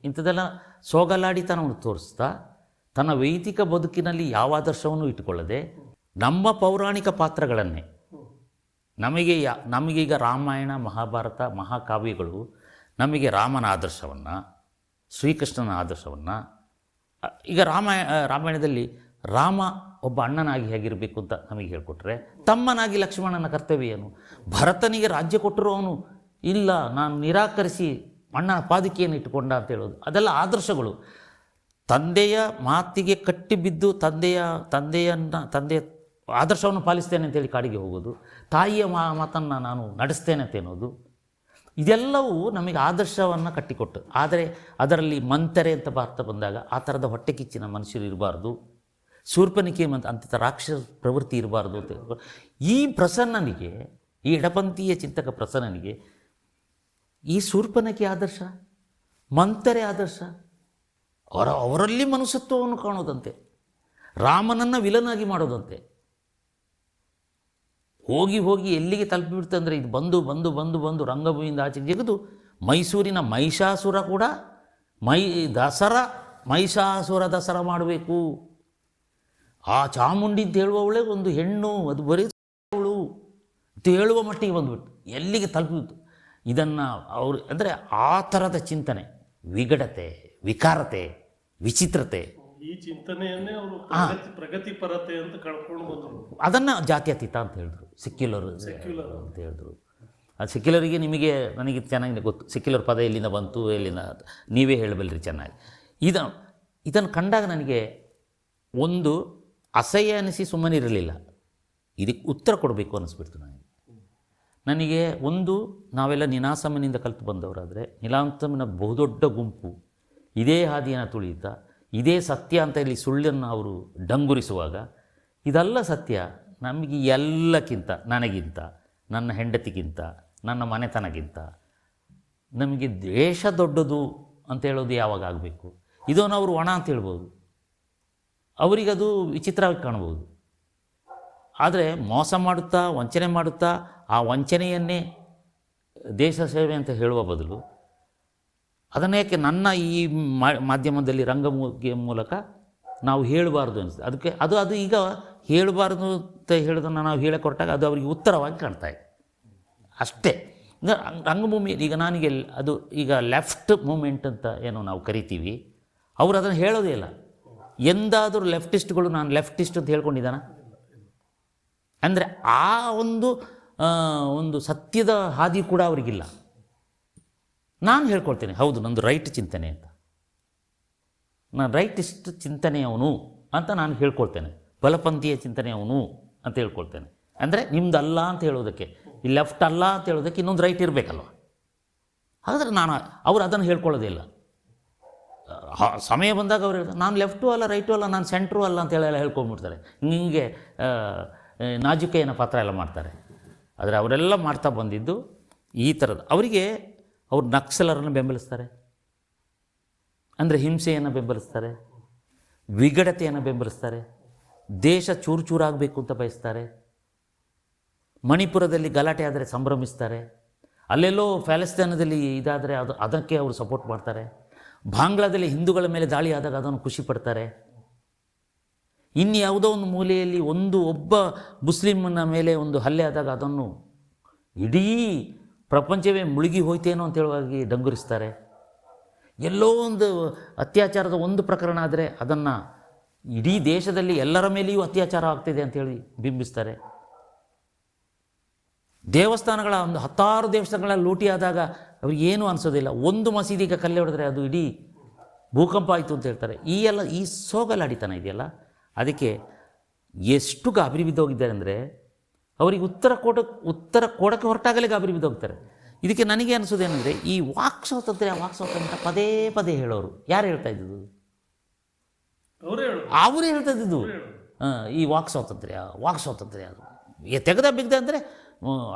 ಇಂಥದ್ದೆಲ್ಲ ಸೋಗಲಾಡಿತನವನ್ನು ತೋರಿಸ್ತಾ ತನ್ನ ವೈದಿಕ ಬದುಕಿನಲ್ಲಿ ಯಾವ ಆದರ್ಶವನ್ನು ಇಟ್ಟುಕೊಳ್ಳದೆ ನಮ್ಮ ಪೌರಾಣಿಕ ಪಾತ್ರಗಳನ್ನೇ, ನಮಗೀಗ ರಾಮಾಯಣ ಮಹಾಭಾರತ ಮಹಾಕಾವ್ಯಗಳು ನಮಗೆ ರಾಮನ ಆದರ್ಶವನ್ನು, ಶ್ರೀಕೃಷ್ಣನ ಆದರ್ಶವನ್ನು, ಈಗ ರಾಮಾಯಣದಲ್ಲಿ ರಾಮ ಒಬ್ಬ ಅಣ್ಣನಾಗಿ ಹೇಗಿರಬೇಕು ಅಂತ ನಮಗೆ ಹೇಳಿಕೊಟ್ರೆ, ತಮ್ಮನಾಗಿ ಲಕ್ಷ್ಮಣನ ಕರ್ತವ್ಯ ಏನು? ಭರತನಿಗೆ ರಾಜ್ಯ ಕೊಟ್ಟರು ಅವನು ಇಲ್ಲ, ನಾನು ನಿರಾಕರಿಸಿ ಅಣ್ಣನ ಪಾದುಕೆಯನ್ನು ಇಟ್ಟುಕೊಂಡ ಅಂತ ಹೇಳೋದು, ಅದೆಲ್ಲ ಆದರ್ಶಗಳು. ತಂದೆಯ ಮಾತಿಗೆ ಕಟ್ಟಿಬಿದ್ದು ತಂದೆಯ ಆದರ್ಶವನ್ನು ಪಾಲಿಸ್ತೇನೆ ಅಂತೇಳಿ ಕಾಡಿಗೆ ಹೋಗೋದು, ತಾಯಿಯ ಮಾತನ್ನು ನಾನು ನಡೆಸ್ತೇನೆ ಅಂತ ಅನ್ನೋದು, ಇದೆಲ್ಲವೂ ನಮಗೆ ಆದರ್ಶವನ್ನು ಕಟ್ಟಿಕೊಟ್ಟು. ಆದರೆ ಅದರಲ್ಲಿ ಮಂತರೆ ಅಂತ ಬರ್ತಾ ಬಂದಾಗ ಆ ಥರದ ಹೊಟ್ಟೆ ಕಿಚ್ಚಿನ ಮನುಷ್ಯರು ಇರಬಾರ್ದು, ಶೂರ್ಪನಿಕೆ ಅಂತ ರಾಕ್ಷಸ ಪ್ರವೃತ್ತಿ ಇರಬಾರ್ದು ಅಂತ ಈ ಪ್ರಸನ್ನನಿಗೆ, ಈ ಎಡಪಂಥೀಯ ಚಿಂತಕ ಪ್ರಸನ್ನನಿಗೆ ಈ ಶೂರ್ಪನಕೆ ಆದರ್ಶ, ಮಂತರೆ ಆದರ್ಶ, ಅವರಲ್ಲಿ ಮನುಷ್ಯತ್ವವನ್ನು ಕಾಣೋದಂತೆ, ರಾಮನನ್ನು ವಿಲನಾಗಿ ಮಾಡೋದಂತೆ. ಹೋಗಿ ಎಲ್ಲಿಗೆ ತಲುಪಿಬಿಡ್ತು ಅಂದರೆ, ಇದು ಬಂದು ರಂಗಭೂಮಿಯಿಂದ ಆಚೆಗೆ ಜಿಗಿದು ಮೈಸೂರಿನ ಮಹಿಷಾಸುರ ಕೂಡ ಮಹಿಷಾಸುರ ದಸರಾ ಮಾಡಬೇಕು. ಆ ಚಾಮುಂಡಿ ಅಂತ ಹೇಳುವವಳೇ ಒಂದು ಹೆಣ್ಣು, ಅದು ಬರೀ ಅವಳು ಅಂತ ಹೇಳುವ ಮಟ್ಟಿಗೆ ಬಂದುಬಿಟ್ಟು ಎಲ್ಲಿಗೆ ತಲುಪಿತ್ತು. ಇದನ್ನು ಅವರು ಅಂದರೆ ಆ ಥರದ ಚಿಂತನೆ, ವಿಗಡತೆ, ವಿಕಾರತೆ, ವಿಚಿತ್ರತೆ, ಈ ಚಿಂತನೆಯನ್ನೇ ಅವರು ಪ್ರಗತಿಪರತೆ ಅಂತ ಕಳ್ಕೊಂಡು ಬಂದರು. ಅದನ್ನು ಜಾತ್ಯತೀತ ಅಂತ ಹೇಳಿದ್ರು, ಸೆಕ್ಯುಲರ್ ಅಂತ ಹೇಳಿದ್ರು. ಅದು ಸೆಕ್ಯುಲರಿಗೆ ನನಗೆ ಚೆನ್ನಾಗಿ ಗೊತ್ತು, ಸೆಕ್ಯುಲರ್ ಪದ ಎಲ್ಲಿಂದ ಬಂತು, ಎಲ್ಲಿಂದ ನೀವೇ ಹೇಳಬಲ್ರಿ ಚೆನ್ನಾಗಿ. ಇದನ್ನು ಕಂಡಾಗ ನನಗೆ ಒಂದು ಅಸಹ್ಯ ಅನಿಸಿ ಸುಮ್ಮನಿರಲಿಲ್ಲ, ಇದಕ್ಕೆ ಉತ್ತರ ಕೊಡಬೇಕು ಅನ್ನಿಸ್ಬಿಡ್ತು ನನಗೆ. ನಾವೆಲ್ಲ ನೀನಾಸಮನಿಂದ ಕಲಿತು ಬಂದವರಾದರೆ, ನೀನಾಸಮನ ಬಹುದೊಡ್ಡ ಗುಂಪು ಇದೇ ಹಾದಿಯನ್ನು ತುಳಿಯುತ್ತಾ ಇದೇ ಸತ್ಯ ಅಂತ ಇಲ್ಲಿ ಸುಳ್ಳನ್ನು ಅವರು ಡಂಗುರಿಸುವಾಗ, ಇದೆಲ್ಲ ಸತ್ಯ ನಮಗೆ ಎಲ್ಲಕ್ಕಿಂತ, ನನಗಿಂತ, ನನ್ನ ಹೆಂಡತಿಗಿಂತ, ನನ್ನ ಮನೆತನಗಿಂತ ನಮಗೆ ದೇಶ ದೊಡ್ಡದು ಅಂತ ಹೇಳೋದು ಯಾವಾಗ ಆಗಬೇಕು? ಇದನ್ನು ಅವರು ಒಣ ಅಂತ ಹೇಳ್ಬೋದು, ಅವರಿಗದು ವಿಚಿತ್ರವಾಗಿ ಕಾಣ್ಬೋದು. ಆದರೆ ಮೋಸ ಮಾಡುತ್ತಾ, ವಂಚನೆ ಮಾಡುತ್ತಾ, ಆ ವಂಚನೆಯನ್ನೇ ದೇಶ ಸೇವೆ ಅಂತ ಹೇಳುವ ಬದಲು ಅದನ್ನೇಕೆ ನನ್ನ ಈ ಮಾಧ್ಯಮದಲ್ಲಿ ರಂಗಭೂಮಿ ಮೂಲಕ ನಾವು ಹೇಳಬಾರ್ದು ಅನಿಸ್ತದೆ. ಅದಕ್ಕೆ ಅದು ಈಗ ಹೇಳಬಾರ್ದು ಅಂತ ಹೇಳೋದನ್ನು ನಾವು ಹೇಳಿಕೊಟ್ಟಾಗ ಅದು ಅವರಿಗೆ ಉತ್ತರವಾಗಿ ಕಾಣ್ತಾ ಇದೆ ಅಷ್ಟೇ. ರಂಗಭೂಮಿ ಈಗ ನನಗೆ ಅದು ಈಗ ಲೆಫ್ಟ್ ಮೂಮೆಂಟ್ ಅಂತ ಏನೋ ನಾವು ಕರಿತೀವಿ, ಅವರು ಅದನ್ನು ಹೇಳೋದೇ ಇಲ್ಲ. ಎಂದಾದರೂ ಲೆಫ್ಟಿಸ್ಟ್ಗಳು ನಾನು ಲೆಫ್ಟಿಸ್ಟ್ ಅಂತ ಹೇಳ್ಕೊಂಡಿದ್ದಾನ? ಅಂದರೆ ಆ ಒಂದು ಸತ್ಯದ ಹಾದಿ ಕೂಡ ಅವರಿಗಿಲ್ಲ. ನಾನು ಹೇಳ್ಕೊಳ್ತೇನೆ, ಹೌದು ನಂದು ರೈಟ್ ಚಿಂತನೆ ಅಂತ, ನಾನು ರೈಟಿಸ್ಟ್ ಚಿಂತನೆಯವನು ಅಂತ ನಾನು ಹೇಳ್ಕೊಳ್ತೇನೆ, ಬಲಪಂಥೀಯ ಚಿಂತನೆಯವನು ಅಂತ ಹೇಳ್ಕೊಳ್ತೇನೆ. ಅಂದರೆ ನಿಮ್ದು ಅಲ್ಲ ಅಂತ ಹೇಳೋದಕ್ಕೆ, ಈ ಲೆಫ್ಟ್ ಅಲ್ಲ ಅಂತ ಹೇಳೋದಕ್ಕೆ ಇನ್ನೊಂದು ರೈಟ್ ಇರಬೇಕಲ್ವ. ಹಾಗಾದರೆ ಅವರು ಅದನ್ನು ಹೇಳ್ಕೊಳ್ಳೋದೇ ಇಲ್ಲ. ಸಮಯ ಬಂದಾಗ ಅವ್ರು ಹೇಳ್ತಾರೆ ನಾನು ಲೆಫ್ಟು ಅಲ್ಲ, ರೈಟು ಅಲ್ಲ, ನಾನು ಸೆಂಟ್ರು ಅಲ್ಲ ಅಂತ ಹೇಳೆಲ್ಲ ಹೇಳ್ಕೊಂಡ್ಬಿಡ್ತಾರೆ. ಹಿಂಗೆ ನಾಜುಕೆಯನ ಪಾತ್ರ ಎಲ್ಲ ಮಾಡ್ತಾರೆ. ಆದರೆ ಅವರೆಲ್ಲ ಮಾಡ್ತಾ ಬಂದಿದ್ದು ಈ ಥರದ ಅವರಿಗೆ ಅವ್ರು ನಕ್ಸಲರನ್ನು ಬೆಂಬಲಿಸ್ತಾರೆ, ಅಂದರೆ ಹಿಂಸೆಯನ್ನು ಬೆಂಬಲಿಸ್ತಾರೆ, ವಿಘಟತೆಯನ್ನು ಬೆಂಬಲಿಸ್ತಾರೆ, ದೇಶ ಚೂರು ಚೂರಾಗಬೇಕು ಅಂತ ಬಯಸ್ತಾರೆ. ಮಣಿಪುರದಲ್ಲಿ ಗಲಾಟೆ ಆದರೆ ಸಂಭ್ರಮಿಸ್ತಾರೆ, ಅಲ್ಲೆಲ್ಲೋ ಪ್ಯಾಲೆಸ್ತೈನದಲ್ಲಿ ಇದಾದರೆ ಅದಕ್ಕೆ ಅವರು ಸಪೋರ್ಟ್ ಮಾಡ್ತಾರೆ, ಬಾಂಗ್ಲಾದಲ್ಲಿ ಹಿಂದೂಗಳ ಮೇಲೆ ದಾಳಿ ಆದಾಗ ಅದನ್ನು ಖುಷಿ ಪಡ್ತಾರೆ. ಇನ್ಯಾವುದೋ ಒಂದು ಮೂಲೆಯಲ್ಲಿ ಒಬ್ಬ ಮುಸ್ಲಿಮನ ಮೇಲೆ ಒಂದು ಹಲ್ಲೆ ಆದಾಗ ಅದನ್ನು ಇಡೀ ಪ್ರಪಂಚವೇ ಮುಳುಗಿ ಹೋಯ್ತೇನೋ ಅಂತ ಹೇಳುವಾಗಿ ಡಂಗುರಿಸ್ತಾರೆ. ಎಲ್ಲೋ ಒಂದು ಅತ್ಯಾಚಾರದ ಒಂದು ಪ್ರಕರಣ ಆದರೆ ಅದನ್ನು ಇಡೀ ದೇಶದಲ್ಲಿ ಎಲ್ಲರ ಮೇಲೆಯೂ ಅತ್ಯಾಚಾರ ಆಗ್ತಿದೆ ಅಂಥೇಳಿ ಬಿಂಬಿಸ್ತಾರೆ. ದೇವಸ್ಥಾನಗಳ ಒಂದು 10 ದೇವಸ್ಥಾನಗಳ ಲೂಟಿ ಆದಾಗ ಅವ್ರಿಗೆ ಏನೂ ಅನಿಸೋದಿಲ್ಲ. ಒಂದು ಮಸೀದಿಗೆ ಕಲ್ಲೆ ಹೊಡೆದ್ರೆ ಅದು ಇಡೀ ಭೂಕಂಪ ಆಯಿತು ಅಂತ ಹೇಳ್ತಾರೆ. ಈ ಸೋಗಲಾಡಿತನ ಇದೆಯಲ್ಲ, ಅದಕ್ಕೆ ಎಷ್ಟು ಗಾಬರಿ ಬಿದ್ದೋಗಿದ್ದಾರೆ ಅಂದರೆ ಅವರಿಗೆ ಉತ್ತರ ಕೊಡಕ್ಕೆ ಹೊರಟಾಗಲೇ ಗಾಬರಿ ಬಿದ್ದೋಗ್ತಾರೆ. ಇದಕ್ಕೆ ನನಗೆ ಅನಿಸೋದೇನೆಂದರೆ ಈ ವಾಕ್ ಸ್ವಾತಂತ್ರ್ಯ ಪದೇ ಪದೇ ಹೇಳೋರು ಯಾರು ಹೇಳ್ತಾ ಇದ್ದಿದ್ದು? ಅವರೇ ಹೇಳ್ತಾ ಇದ್ದಿದ್ದು. ಈ ವಾಕ್ ಸ್ವಾತಂತ್ರ್ಯ ಅದು ತೆಗೆದ ಬಿಗ್ದ ಅಂದರೆ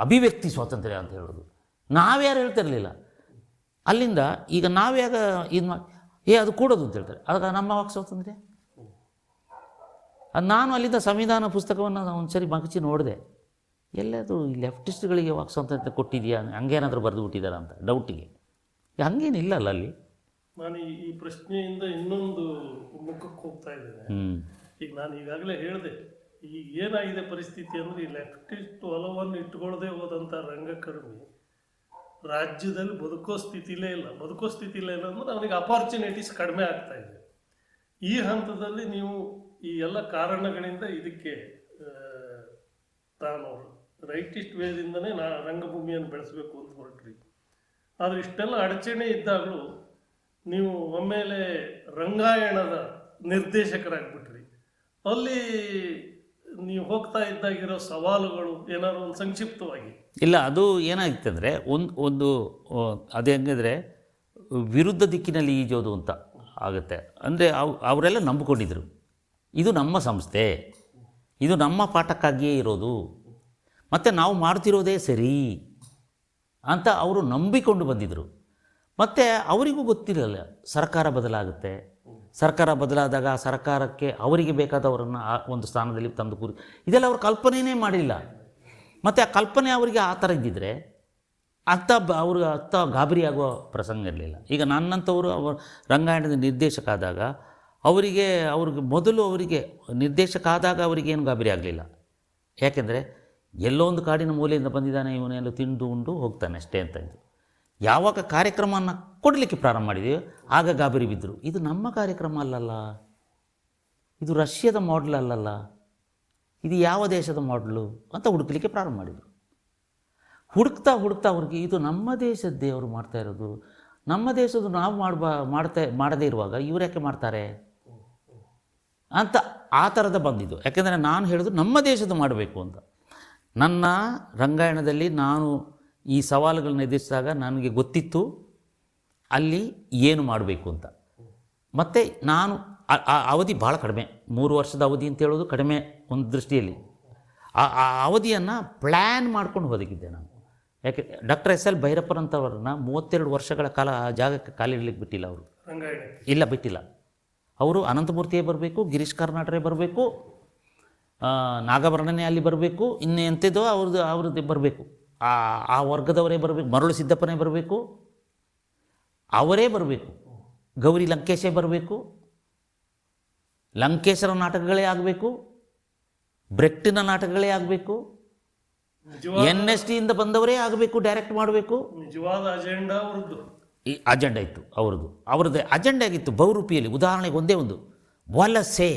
ಅಭಿವ್ಯಕ್ತಿ ಸ್ವಾತಂತ್ರ್ಯ ಅಂತ ಹೇಳೋದು. ನಾವ್ಯಾರು ಹೇಳ್ತಿರಲಿಲ್ಲ. ಅಲ್ಲಿಂದ ಈಗ ನಾವ್ಯಾಗ ಇದು ಮಾಡಿ ಅದು ಕೂಡೋದು ಅಂತ ಹೇಳ್ತಾರೆ. ಆಗ ನಮ್ಮ ವಾಕ್ ಸ್ವಾತಂತ್ರ್ಯ ಅದು ನಾನು ಅಲ್ಲಿಂದ ಸಂವಿಧಾನ ಪುಸ್ತಕವನ್ನು ಒಂದು ಸರಿ ಮಗಚಿ ನೋಡಿದೆ. ಎಲ್ಲದು ಈ ಲೆಫ್ಟಿಸ್ಟ್ಗಳಿಗೆ ವಾಕ್ ಸ್ವಾತಂತ್ರ್ಯ ಕೊಟ್ಟಿದೆಯಾ, ಹಂಗೇನಾದರೂ ಬರೆದು ಬಿಟ್ಟಿದ್ದಾರ ಅಂತ ಡೌಟಿಗೆ. ಹಂಗೇನಿಲ್ಲಲ್ಲ ಅಲ್ಲಿ. ನಾನು ಈ ಪ್ರಶ್ನೆಯಿಂದ ಇನ್ನೊಂದು ಮುಖಕ್ಕೆ ಹೋಗ್ತಾ ಇದ್ದೇನೆ. ಈಗ ನಾನು ಈಗಾಗಲೇ ಹೇಳಿದೆ, ಈಗ ಏನಾಗಿದೆ ಪರಿಸ್ಥಿತಿ ಅಂದರೆ ಈ ಲೆಫ್ಟಿಸ್ಟ್ ಒಲವನ್ನು ಇಟ್ಕೊಳ್ಳದೆ ಹೋದಂಥ ರಂಗಕರ್ಮಿ ರಾಜ್ಯದಲ್ಲಿ ಬದುಕೋ ಸ್ಥಿತಿಲೇ ಇಲ್ಲ ಅಂದರೆ ಅವನಿಗೆ ಅಪಾರ್ಚುನಿಟೀಸ್ ಕಡಿಮೆ ಆಗ್ತಾ ಇದೆ. ಈ ಹಂತದಲ್ಲಿ ನೀವು ಈ ಎಲ್ಲ ಕಾರಣಗಳಿಂದ ಇದಕ್ಕೆ ತಾನು ರೈಟಿಸ್ಟ್ ವೇದಿಂದನೇ ರಂಗಭೂಮಿಯನ್ನು ಬೆಳೆಸಬೇಕು ಅಂತ ಹೊರಟ್ರಿ. ಆದರೆ ಇಷ್ಟೆಲ್ಲ ಅಡಚಣೆ ಇದ್ದಾಗಲೂ ನೀವು ಒಮ್ಮೆಲೆ ರಂಗಾಯಣದ ನಿರ್ದೇಶಕರಾಗ್ಬಿಟ್ರಿ. ಅಲ್ಲಿ ನೀವು ಹೋಗ್ತಾ ಇದ್ದಾಗಿರೋ ಸವಾಲುಗಳು ಏನಾದ್ರು ಒಂದು ಸಂಕ್ಷಿಪ್ತವಾಗಿ? ಇಲ್ಲ, ಅದು ಏನಾಗಿತ್ತಂದರೆ ಒಂದು ಅದು ಹೆಂಗಂದರೆ ವಿರುದ್ಧ ದಿಕ್ಕಿನಲ್ಲಿ ಈಜೋದು ಅಂತ ಆಗುತ್ತೆ. ಅಂದರೆ ಅವರೆಲ್ಲ ನಂಬಿಕೊಂಡಿದ್ರು ಇದು ನಮ್ಮ ಸಂಸ್ಥೆ, ಇದು ನಮ್ಮ ಪಾಠಕ್ಕಾಗಿಯೇ ಇರೋದು, ಮತ್ತು ನಾವು ಮಾಡ್ತಿರೋದೇ ಸರಿ ಅಂತ ಅವರು ನಂಬಿಕೊಂಡು ಬಂದಿದ್ದರು. ಮತ್ತು ಅವರಿಗೂ ಗೊತ್ತಿರಲಿಲ್ಲ ಸರ್ಕಾರ ಬದಲಾಗುತ್ತೆ. ಸರ್ಕಾರ ಬದಲಾದಾಗ ಆ ಸರ್ಕಾರಕ್ಕೆ ಅವರಿಗೆ ಬೇಕಾದವರನ್ನು ಒಂದು ಸ್ಥಾನದಲ್ಲಿ ತಂದು ಇದೆಲ್ಲ ಅವ್ರ ಕಲ್ಪನೆಯೇ ಮಾಡಿಲ್ಲ. ಮತ್ತು ಆ ಕಲ್ಪನೆ ಅವರಿಗೆ ಆ ಥರ ಇದ್ದಿದ್ದರೆ ಅವ್ರಿಗೆ ಗಾಬರಿ ಆಗುವ ಪ್ರಸಂಗ ಇರಲಿಲ್ಲ. ಈಗ ನನ್ನಂಥವರು ರಂಗಾಯಣದ ನಿರ್ದೇಶಕ ಆದಾಗ ಅವ್ರಿಗೆ ಮೊದಲು ನಿರ್ದೇಶಕ ಆದಾಗ ಅವರಿಗೇನು ಗಾಬರಿ ಆಗಲಿಲ್ಲ. ಯಾಕೆಂದರೆ ಎಲ್ಲೋ ಒಂದು ಕಾಡಿನ ಮೂಲೆಯಿಂದ ಬಂದಿದ್ದಾನೆ, ಇವನೆಲ್ಲ ತಿಂದು ಉಂಡು ಹೋಗ್ತಾನೆ ಅಷ್ಟೇ ಅಂತ ಇದ್ದು. ಯಾವಾಗ ಕಾರ್ಯಕ್ರಮವನ್ನು ಕೊಡಲಿಕ್ಕೆ ಪ್ರಾರಂಭ ಮಾಡಿದೆಯೋ ಆಗ ಗಾಬರಿ ಬಿದ್ದರು. ಇದು ನಮ್ಮ ಕಾರ್ಯಕ್ರಮ ಅಲ್ಲಲ್ಲ, ಇದು ರಷ್ಯಾದ ಮಾಡಲ್ ಅಲ್ಲಲ್ಲ, ಇದು ಯಾವ ದೇಶದ ಮಾಡಲು ಅಂತ ಹುಡುಕಲಿಕ್ಕೆ ಪ್ರಾರಂಭ ಮಾಡಿದರು. ಹುಡುಕ್ತಾ ಅವ್ರಿಗೆ ಇದು ನಮ್ಮ ದೇಶದ್ದೇ ಅವರು ಮಾಡ್ತಾ ಇರೋದು, ನಮ್ಮ ದೇಶದ್ದು ನಾವು ಮಾಡದೇ ಇರುವಾಗ ಇವ್ರು ಯಾಕೆ ಮಾಡ್ತಾರೆ ಅಂತ ಆ ಥರದ ಬಂದಿದ್ದು. ಯಾಕೆಂದರೆ ನಾನು ಹೇಳೋದು ನಮ್ಮ ದೇಶದ್ದು ಮಾಡಬೇಕು ಅಂತ. ನನ್ನ ರಂಗಾಯಣದಲ್ಲಿ ನಾನು ಈ ಸವಾಲುಗಳನ್ನ ಎದುರಿಸಿದಾಗ ನನಗೆ ಗೊತ್ತಿತ್ತು ಅಲ್ಲಿ ಏನು ಮಾಡಬೇಕು ಅಂತ. ಮತ್ತು ನಾನು ಆ ಅವಧಿ ಭಾಳ ಕಡಿಮೆ, 3 ವರ್ಷದ ಅವಧಿ ಅಂತ ಹೇಳೋದು ಕಡಿಮೆ ಒಂದು ದೃಷ್ಟಿಯಲ್ಲಿ. ಆ ಅವಧಿಯನ್ನು ಪ್ಲ್ಯಾನ್ ಮಾಡ್ಕೊಂಡು ಬದುಕಿದ್ದೆ ನಾನು. ಯಾಕೆ ಡಾಕ್ಟರ್ ಎಸ್ ಎಲ್ ಭೈರಪ್ಪನಂಥವ್ರನ್ನ 32 ವರ್ಷಗಳ ಕಾಲ ಆ ಜಾಗಕ್ಕೆ ಕಾಲಿಡಲಿಕ್ಕೆ ಬಿಟ್ಟಿಲ್ಲ ಅವರು. ಇಲ್ಲ, ಬಿಟ್ಟಿಲ್ಲ. ಅವರು ಅನಂತಮೂರ್ತಿಯೇ ಬರಬೇಕು, ಗಿರೀಶ್ ಕಾರ್ನಾಡ್ರೇ ಬರಬೇಕು, ನಾಗಭರಣನೇ ಅಲ್ಲಿ ಬರಬೇಕು, ಇನ್ನೆಂಥದ್ದೋ ಅವ್ರದ್ದು ಬರಬೇಕು, ಆ ವರ್ಗದವರೇ ಬರಬೇಕು, ಮರಳು ಸಿದ್ದಪ್ಪನೇ ಬರಬೇಕು, ಅವರೇ ಬರಬೇಕು, ಗೌರಿ ಲಂಕೇಶೇ ಬರಬೇಕು, ಲಂಕೇಶರ ನಾಟಕಗಳೇ ಆಗಬೇಕು, ಬ್ರೆಕ್ಟಿನ ನಾಟಕಗಳೇ ಆಗಬೇಕು, NSTಯಿಂದ ಬಂದವರೇ ಆಗಬೇಕು, ಡೈರೆಕ್ಟ್ ಮಾಡಬೇಕು. ನಿಜವಾದ ಅಜೆಂಡಾ ಅವ್ರದ್ದು. ಈ ಅಜೆಂಡಾ ಇತ್ತು ಅವ್ರದ್ದೇ ಅಜೆಂಡಾ ಆಗಿತ್ತು. ಬಹುರೂಪಿಯಲ್ಲಿ ಉದಾಹರಣೆಗೆ ಒಂದೇ ಒಂದು ವಲಸೆ,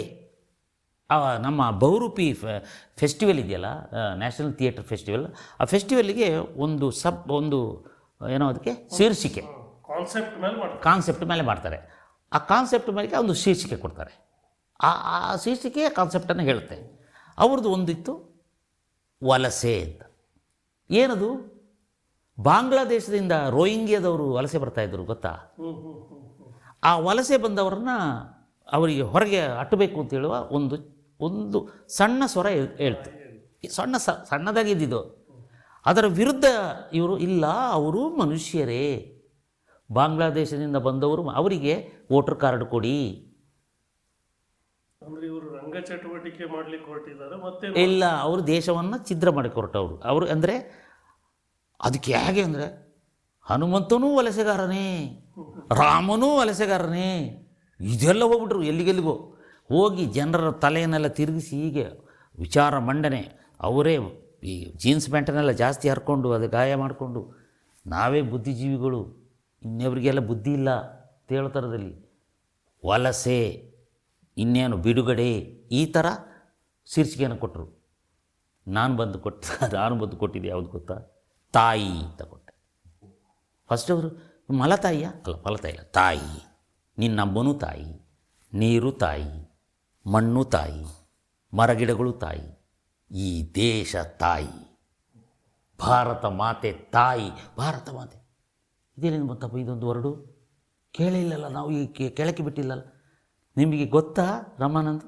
ನಮ್ಮ ಬಹುರೂಪಿ ಫೆಸ್ಟಿವಲ್ ಇದೆಯಲ್ಲ, ನ್ಯಾಷನಲ್ ಥಿಯೇಟರ್ ಫೆಸ್ಟಿವಲ್, ಆ ಫೆಸ್ಟಿವಲ್ಗೆ ಒಂದು ಏನೋ ಅದಕ್ಕೆ ಶೀರ್ಷಿಕೆ, ಕಾನ್ಸೆಪ್ಟ್ ಮೇಲೆ ಮಾಡ್ತಾರೆ. ಆ ಕಾನ್ಸೆಪ್ಟ್ ಮೇಲೆ ಒಂದು ಶೀರ್ಷಿಕೆ ಕೊಡ್ತಾರೆ. ಆ ಶೀರ್ಷಿಕೆಯ ಕಾನ್ಸೆಪ್ಟನ್ನು ಹೇಳುತ್ತೆ. ಅವ್ರದ್ದು ಒಂದಿತ್ತು ವಲಸೆ ಅಂತ. ಏನದು? ಬಾಂಗ್ಲಾದೇಶದಿಂದ ರೋಹಿಂಗ್ಯಾದವರು ವಲಸೆ ಬರ್ತಾಯಿದ್ರು, ಗೊತ್ತಾ? ಆ ವಲಸೆ ಬಂದವ್ರನ್ನ ಅವರಿಗೆ ಹೊರಗೆ ಅಟ್ಟಬೇಕು ಅಂತ ಹೇಳುವ ಒಂದು ಸಣ್ಣ ಸ್ವರ ಹೇಳ್ತು. ಸಣ್ಣದಾಗಿದ್ದಿದ್ದು. ಅದರ ವಿರುದ್ಧ ಇವರು ಇಲ್ಲ, ಅವರು ಮನುಷ್ಯರೇ, ಬಾಂಗ್ಲಾದೇಶದಿಂದ ಬಂದವರು, ಅವರಿಗೆ ವೋಟರ್ ಕಾರ್ಡ್ ಕೊಡಿ. ಅಂದ್ರೆ ಇವರು ರಂಗ ಚಟುವಟಿಕೆ ಮಾಡ್ಲಿಕ್ಕೆ ಹೊರಟಿದ್ದಾರೆ ಮತ್ತೆ. ಇಲ್ಲ, ಅವರು ದೇಶವನ್ನು ಛಿದ್ರ ಮಾಡಕ್ಕೆ ಹೊರಟವರು. ಅವರು ಅಂದರೆ ಅದಕ್ಕೆ ಹೇಗೆ ಅಂದರೆ ಹನುಮಂತನೂ ವಲಸೆಗಾರನೇ, ರಾಮನೂ ವಲಸೆಗಾರನೇ, ಇದೆಲ್ಲ ಹೋಗ್ಬಿಟ್ರು ಎಲ್ಲಿಗೆಲ್ಲಿಗೋ ಹೋಗಿ ಜನರ ತಲೆಯನ್ನೆಲ್ಲ ತಿರುಗಿಸಿ ಹೀಗೆ ವಿಚಾರ ಮಂಡನೆ. ಅವರೇ ಈ ಜೀನ್ಸ್ ಪ್ಯಾಂಟನ್ನೆಲ್ಲ ಜಾಸ್ತಿ ಹರ್ಕೊಂಡು ಅದು ಗಾಯ ಮಾಡಿಕೊಂಡು ನಾವೇ ಬುದ್ಧಿಜೀವಿಗಳು, ಇನ್ನೊಬ್ರಿಗೆಲ್ಲ ಬುದ್ಧಿ ಇಲ್ಲ ತೇಳ್ತರದಲ್ಲಿ, ವಲಸೆ ಇನ್ನೇನು ಬಿಡುಗಡೆ, ಈ ಥರ ಶೀರ್ಷಿಕೆಯನ್ನು ಕೊಟ್ಟರು. ನಾನು ಬಂದು ಕೊಟ್ಟಿದ್ದೆ ಯಾವುದು ಗೊತ್ತಾ? ತಾಯಿ ಅಂತ ಕೊಟ್ಟೆ. ಫಸ್ಟ್ ಅವರು ಮಲತಾಯಿಯ ಅಲ್ಲ, ಫಲತಾಯಿ ಇಲ್ಲ, ತಾಯಿ, ನಿನ್ನಮ್ಮನೂ ತಾಯಿ, ನೀರು ತಾಯಿ, ಮಣ್ಣು ತಾಯಿ, ಮರಗಿಡಗಳು ತಾಯಿ, ಈ ದೇಶ ತಾಯಿ, ಭಾರತ ಮಾತೆ ತಾಯಿ, ಭಾರತ ಮಾತೆ. ಇದೇನೇನು ಬಂತಪ್ಪ ಇದೊಂದು ವರ್ಡು ಕೇಳಿಲ್ಲಲ್ಲ ನಾವು, ಈ ಕೆಳಕ್ಕೆ ಬಿಟ್ಟಿಲ್ಲಲ್ಲ. ನಿಮಗೆ ಗೊತ್ತಾ ರಮಾನಂದ್,